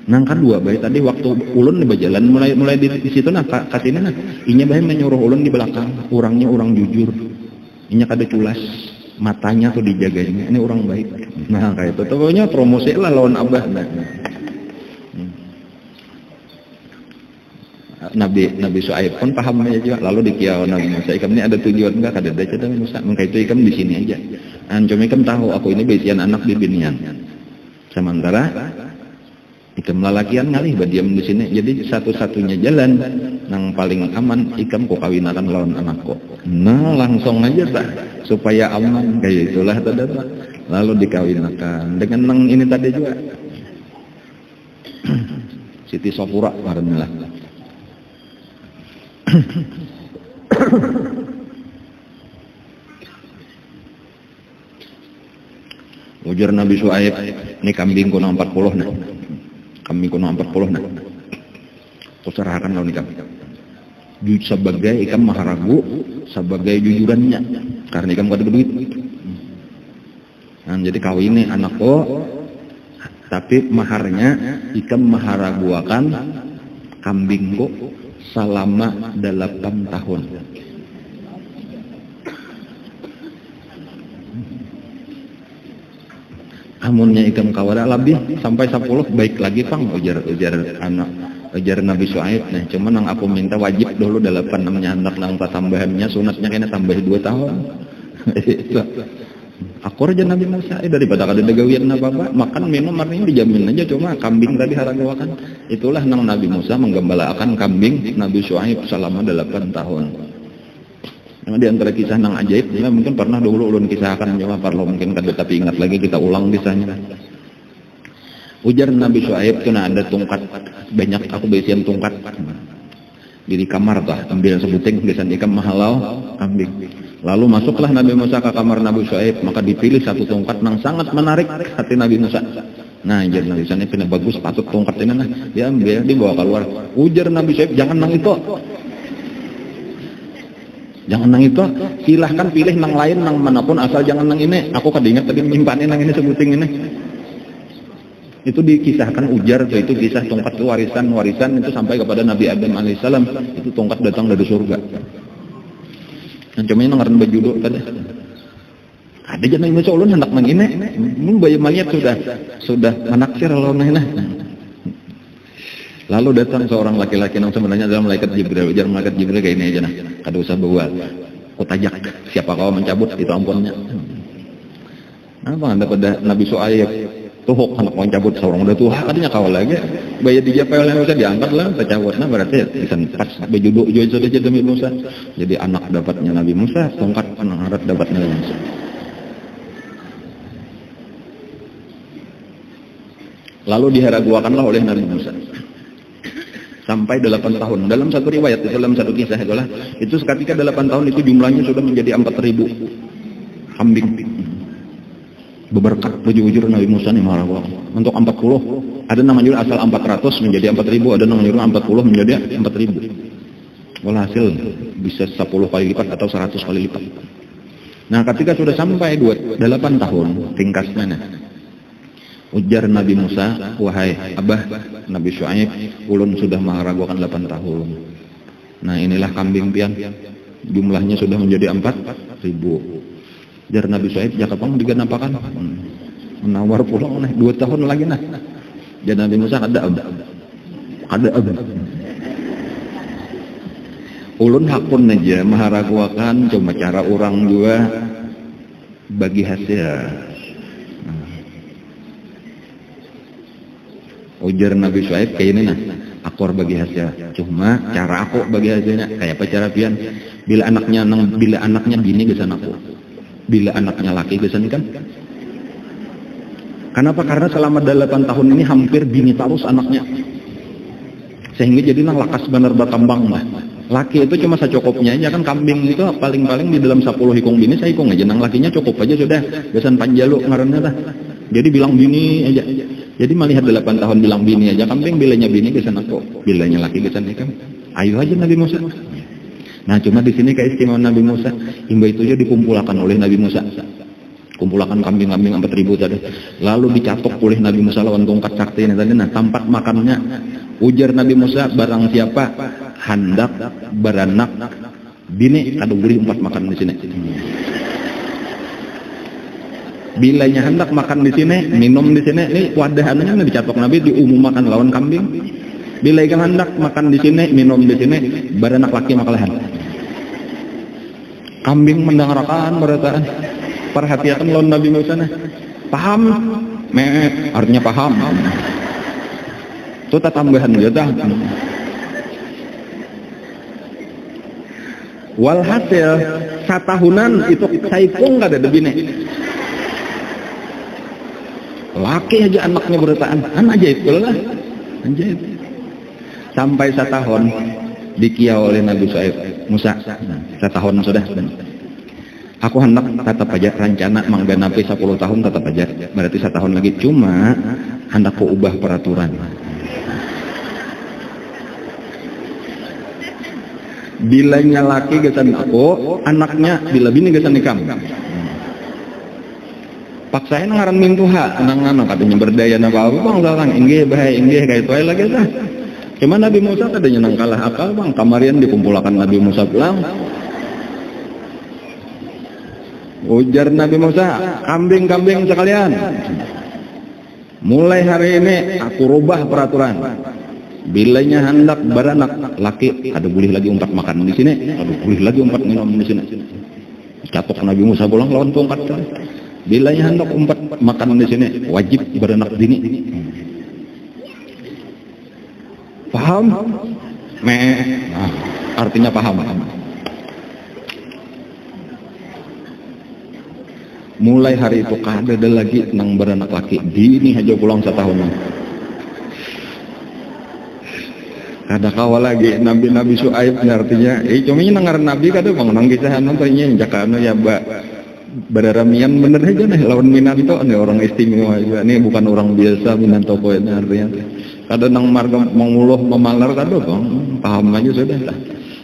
Nang kedua bae tadi waktu ulun di berjalan mulai di situ nah katine nah inya bae menyuruh ulun di belakang orangnya orang jujur. Inya kada culas matanya tuh dijaganya ini orang baik. Nah kayak itu pokoknya promosi lah lawan abah nah. Nabi Syuaib pun paham aja lalu dikiau Nabi Musa ikam ini ada tujuan enggak kada ada Nabi Musa mengka itu ikam di sini aja cuma ikam tahu aku ini bisian anak bibinian sementara ikam lalakian ngalih badiam di sini jadi satu-satunya jalan yang paling aman ikam ku kawinakan lawan anakku nah langsung aja tak supaya aman kayak itulah tadi lalu dikawinakan dengan nang ini tadi juga Siti Sofura karena ujar Nabi Syuaib ini kambing kuno 40 nah kambing kuno 40 nah kuserahkan lawan ikam sebagai ikam maharagu sebagai jujurannya karena ikam kada duit Nah, jadi kawin nih anakku, tapi maharnya ikam maharaguakan kambingku selama 8 tahun. Amunnya ikam kawara lebih sampai 10 baik lagi pang ujar Nabi Syuaib. Nah, cuman yang aku minta wajib dulu 8 namanya anak nang tambahannya sunatnya kena tambah 2 tahun. Aku aja Nabi Musa daripada kada gawian apa-apa, makan minum artinya dijamin aja, cuma kambing tadi haragawakan. Itulah nang Nabi Musa menggembalakan kambing Nabi Syuaib selama 8 tahun. Nah, di antara kisah nang ajaib, ya, mungkin pernah dulu ulun kisahkan, cuma perlu mungkin kada tapi ingat lagi kita ulang kisahnya. Ujar Nabi Syuaib kena ada tungkat banyak, aku besian tungkat di kamar tuh, ambil sebuting gesan ikam mahalau kambing. Lalu masuklah Nabi Musa ke kamar Nabi Syuaib, maka dipilih satu tongkat yang sangat menarik hati Nabi Musa. Nah, jadi Nabi Musa ini pindah bagus, patut tongkat ini nah, dia ambil, dibawa keluar. Ujar Nabi Syuaib, jangan nang itu. Jangan nang itu, silahkan pilih nang lain, nang manapun, asal jangan nang ini. Aku kadingat tadi menyimpanin nang ini sebuting ini. Itu dikisahkan ujar, itu kisah tongkat itu warisan itu sampai kepada Nabi Adam alaihissalam. Itu tongkat datang dari surga. Yang cuma ini ngaran baju tadi. Ada jangan Nabi ulun hendak nang ini. Mun bayi mayat sudah menaksir lawan nah. Lalu datang seorang laki-laki yang sebenarnya adalah malaikat Jibril. Ujar malaikat Jibril kayak ini aja nah. Kada usah bawa. Ku tajak siapa kau mencabut itu ampunnya. Apa anda pada Nabi Syuaib tuhuk anak mau cabut seorang udah tua katanya kau lagi bayar dijapai oleh Musa diangkat lah tercabutnya berarti bisa pas bejuduk juga sudah jadi Nabi Musa, jadi anak dapatnya Nabi Musa, tongkat anak dapatnya Nabi Musa. Lalu diharaguakanlah oleh Nabi Musa sampai 8 tahun. Dalam satu riwayat, dalam satu kisah itulah, itu seketika 8 tahun itu jumlahnya sudah menjadi 4.000 kambing. Beberkat bujur-bujur Nabi Musa nih marah untuk 40. Ada namanya asal 400 menjadi 4.000, ada namanya 40 menjadi 4.000. Walhasil bisa 10 kali lipat atau 100 kali lipat. Nah, ketika sudah sampai 8 tahun tingkatnya, ujar Nabi Musa, wahai abah Nabi Syuaib, ulun sudah mengaraguakan 8 tahun. Nah, inilah kambing pian, jumlahnya sudah menjadi 4.000. Jar Nabi Syuaib, jakapang diganapakan menawar pulang 2 tahun lagi nah. Jar Nabi Musa ada ulun hakun aja maharaguakan, cuma cara orang juga bagi hasil. Ujar Nabi Syuaib kayak ini nah, aku bagi hasil, cuma cara aku bagi hasilnya kayak apa cara pian, bila anaknya bini gesan aku, bila anaknya laki gesan kan. Kenapa? Karena selama 8 tahun ini hampir bini terus anaknya, sehingga jadilah lakas benar berkembang mah. Laki itu cuma secukupnya aja kan, kambing itu paling-paling di dalam 10 hikung bini saya hikung aja, nang lakinya cukup aja sudah, gesan panjalu ngarannya dah. Jadi bilang bini aja. Jadi melihat 8 tahun bilang bini aja, kambing bilanya bini gesan aku, bilanya laki gesan ikam. Ayo aja Nabi Musa. Nah, cuma di sini keistimewaan Nabi Musa, himba itu aja dikumpulkan oleh Nabi Musa. Kumpulkan kambing-kambing 4.000 tadi. Lalu dicatok oleh Nabi Musa lawan tongkat sakti ini tadi. Nah, tempat makannya, ujar Nabi Musa, barang siapa hendak beranak bini, kada beri 4 makan di sini. Bilanya hendak makan di sini, minum di sini, ini wadah anunya dicatok Nabi, diumumkan lawan kambing. Bila ikan hendak makan di sini, minum di sini, beranak laki makalahan. Kambing mendengarkan berataan, perhatikan lawan Nabi Musa nah. Paham? Artinya paham. Itu tambahan dia dah. Walhasil satahunan itu saipung kada ada bini. Laki aja anaknya berataan, ajaib lah, ajaib. Sampai 1 tahun dikiau oleh Nabi Syuaib, Musa, 1 tahun sudah. Aku hendak tetap aja rencana mengganapi 10 tahun tetap aja, berarti 1 tahun lagi. Cuma hendak ku ubah peraturan. Bilanya laki gesan aku, anaknya bila bini gesan ikam. paksain ngaran mintuha nang katanya berdaya na bawa bang sarang inggih bae inggih kayak itu lagi tah. Cuma Nabi Musa katanya nang kalah akal bang, kamarian dikumpulkan Nabi Musa pulang. Ujar Nabi Musa, kambing-kambing sekalian, mulai hari ini aku rubah peraturan. Bilanya hendak beranak laki, ada boleh lagi umpat makan di sini, ada boleh lagi umpat minum di sini. Catok Nabi Musa pulang lawan tongkat. Bilanya hendak umpat makan di sini, wajib beranak dini. Paham? Nah, artinya paham. Mulai hari itu kada ada lagi nang beranak laki. Dini aja pulang setahunan. Kada kawal lagi Nabi Syuaib artinya. Cuma ini nangar Nabi kada bang nang kisah nontonnya jakano ya beraramian bener aja nih lawan Minanto nih orang istimewa juga. Ini bukan orang biasa Minanto poetnya artinya. Kada nang marga menguluh memalar kada bang. Paham aja sudah lah.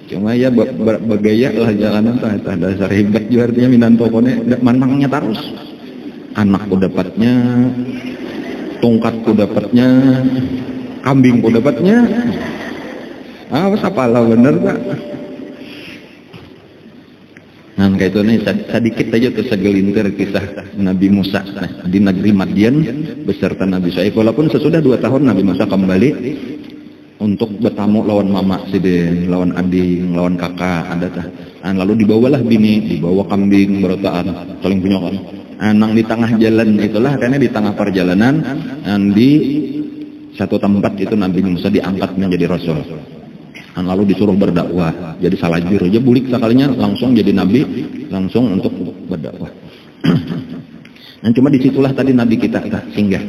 Cuma ya bergaya lah jalanan tah dasar hebat juga artinya Minanto kone manangnya terus. Anakku dapatnya, tongkatku dapatnya, kambingku dapatnya. Apalah bener Pak. Nah kayak itu nih sedikit aja segelintir kisah Nabi Musa di negeri Madian beserta Nabi Syuaib. Walaupun sesudah 2 tahun Nabi Musa kembali untuk bertamu lawan mama sidin, lawan adik, lawan kakak ada tah. Lalu dibawalah bini, dibawa kambing berotaan, saling punya kan. Nang di tengah jalan itulah karena di tengah perjalanan di satu tempat itu Nabi Musa diangkat menjadi rasul. Lalu disuruh berdakwah, jadi salajur aja bulik sekalinya langsung jadi nabi, langsung untuk berdakwah. Nah cuma disitulah tadi nabi kita singgah.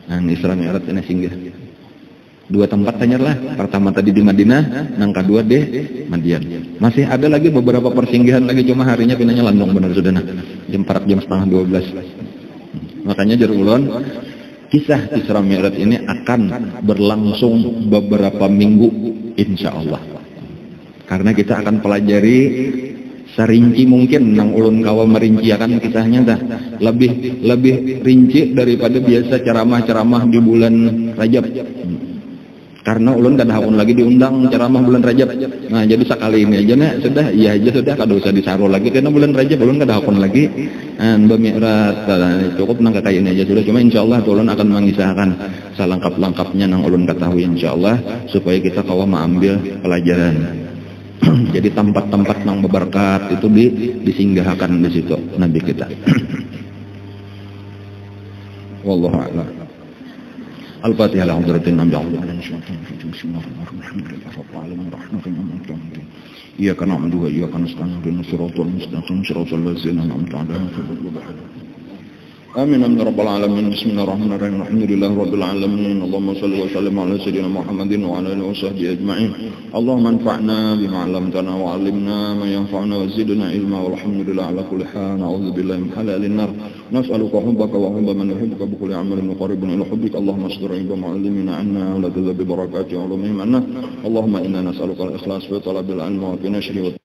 Nah Isra Mi'raj ini singgah. 2 tempat tanyarlah. Pertama tadi di Madinah, yang kedua di Madian. Masih ada lagi beberapa persinggahan lagi, cuma harinya pinanya landong bener sudah nah. Jam 4 jam setengah 12. Makanya jarulun kisah Isra Mi'raj ini akan berlangsung beberapa minggu insya Allah. Karena kita akan pelajari serinci mungkin nang ulun kawa merinciakan kisahnya dah lebih rinci daripada biasa ceramah-ceramah di bulan Rajab. Karena ulun kan hakun lagi diundang ceramah bulan Rajab. Nah jadi sekali ini aja nih sudah iya aja sudah kada usah disaruh lagi karena bulan Rajab ulun kada hakun lagi. Mi'raj cukup nang kayak ini aja sudah. Cuma insyaallah ulun akan mengisahkan selengkap-lengkapnya nang ulun ketahui insyaallah supaya kita kawa mengambil pelajaran. Jadi tempat-tempat nang berberkat itu disinggahkan di situ Nabi kita. Wallahu a'lam. Al-Fatihah ala hadratin Nabi Allah. Iyyaka na'budu wa iyyaka nasta'in ihdinas siratal mustaqim siratal ladzina an'amta 'alaihim ghairil maghdubi 'alaihim. Amin amin rabbal alamin. Bismillahirrahmanirrahim. Alhamdulillahi rabbil alamin. Allahumma shalli wa sallim ala sayyidina Muhammadin wa ala alihi wa sahbihi ajma'in. Allahumma anfa'na bima 'allamtana wa 'allimna ma yanfa'una wa zidna ilma walhamdulillah ala kulli hal. A'udzu billahi min halalin nar. Nas'aluka hubbaka wa hubba man yuhibbuka bi kulli 'amalin muqarribun ila hubbika. Allahumma astur 'ilma mu'allimina 'anna wa la tadhib bi barakati 'ulumihim 'anna. Allahumma inna nas'aluka al-ikhlas fi talabil 'ilmi wa fi nashri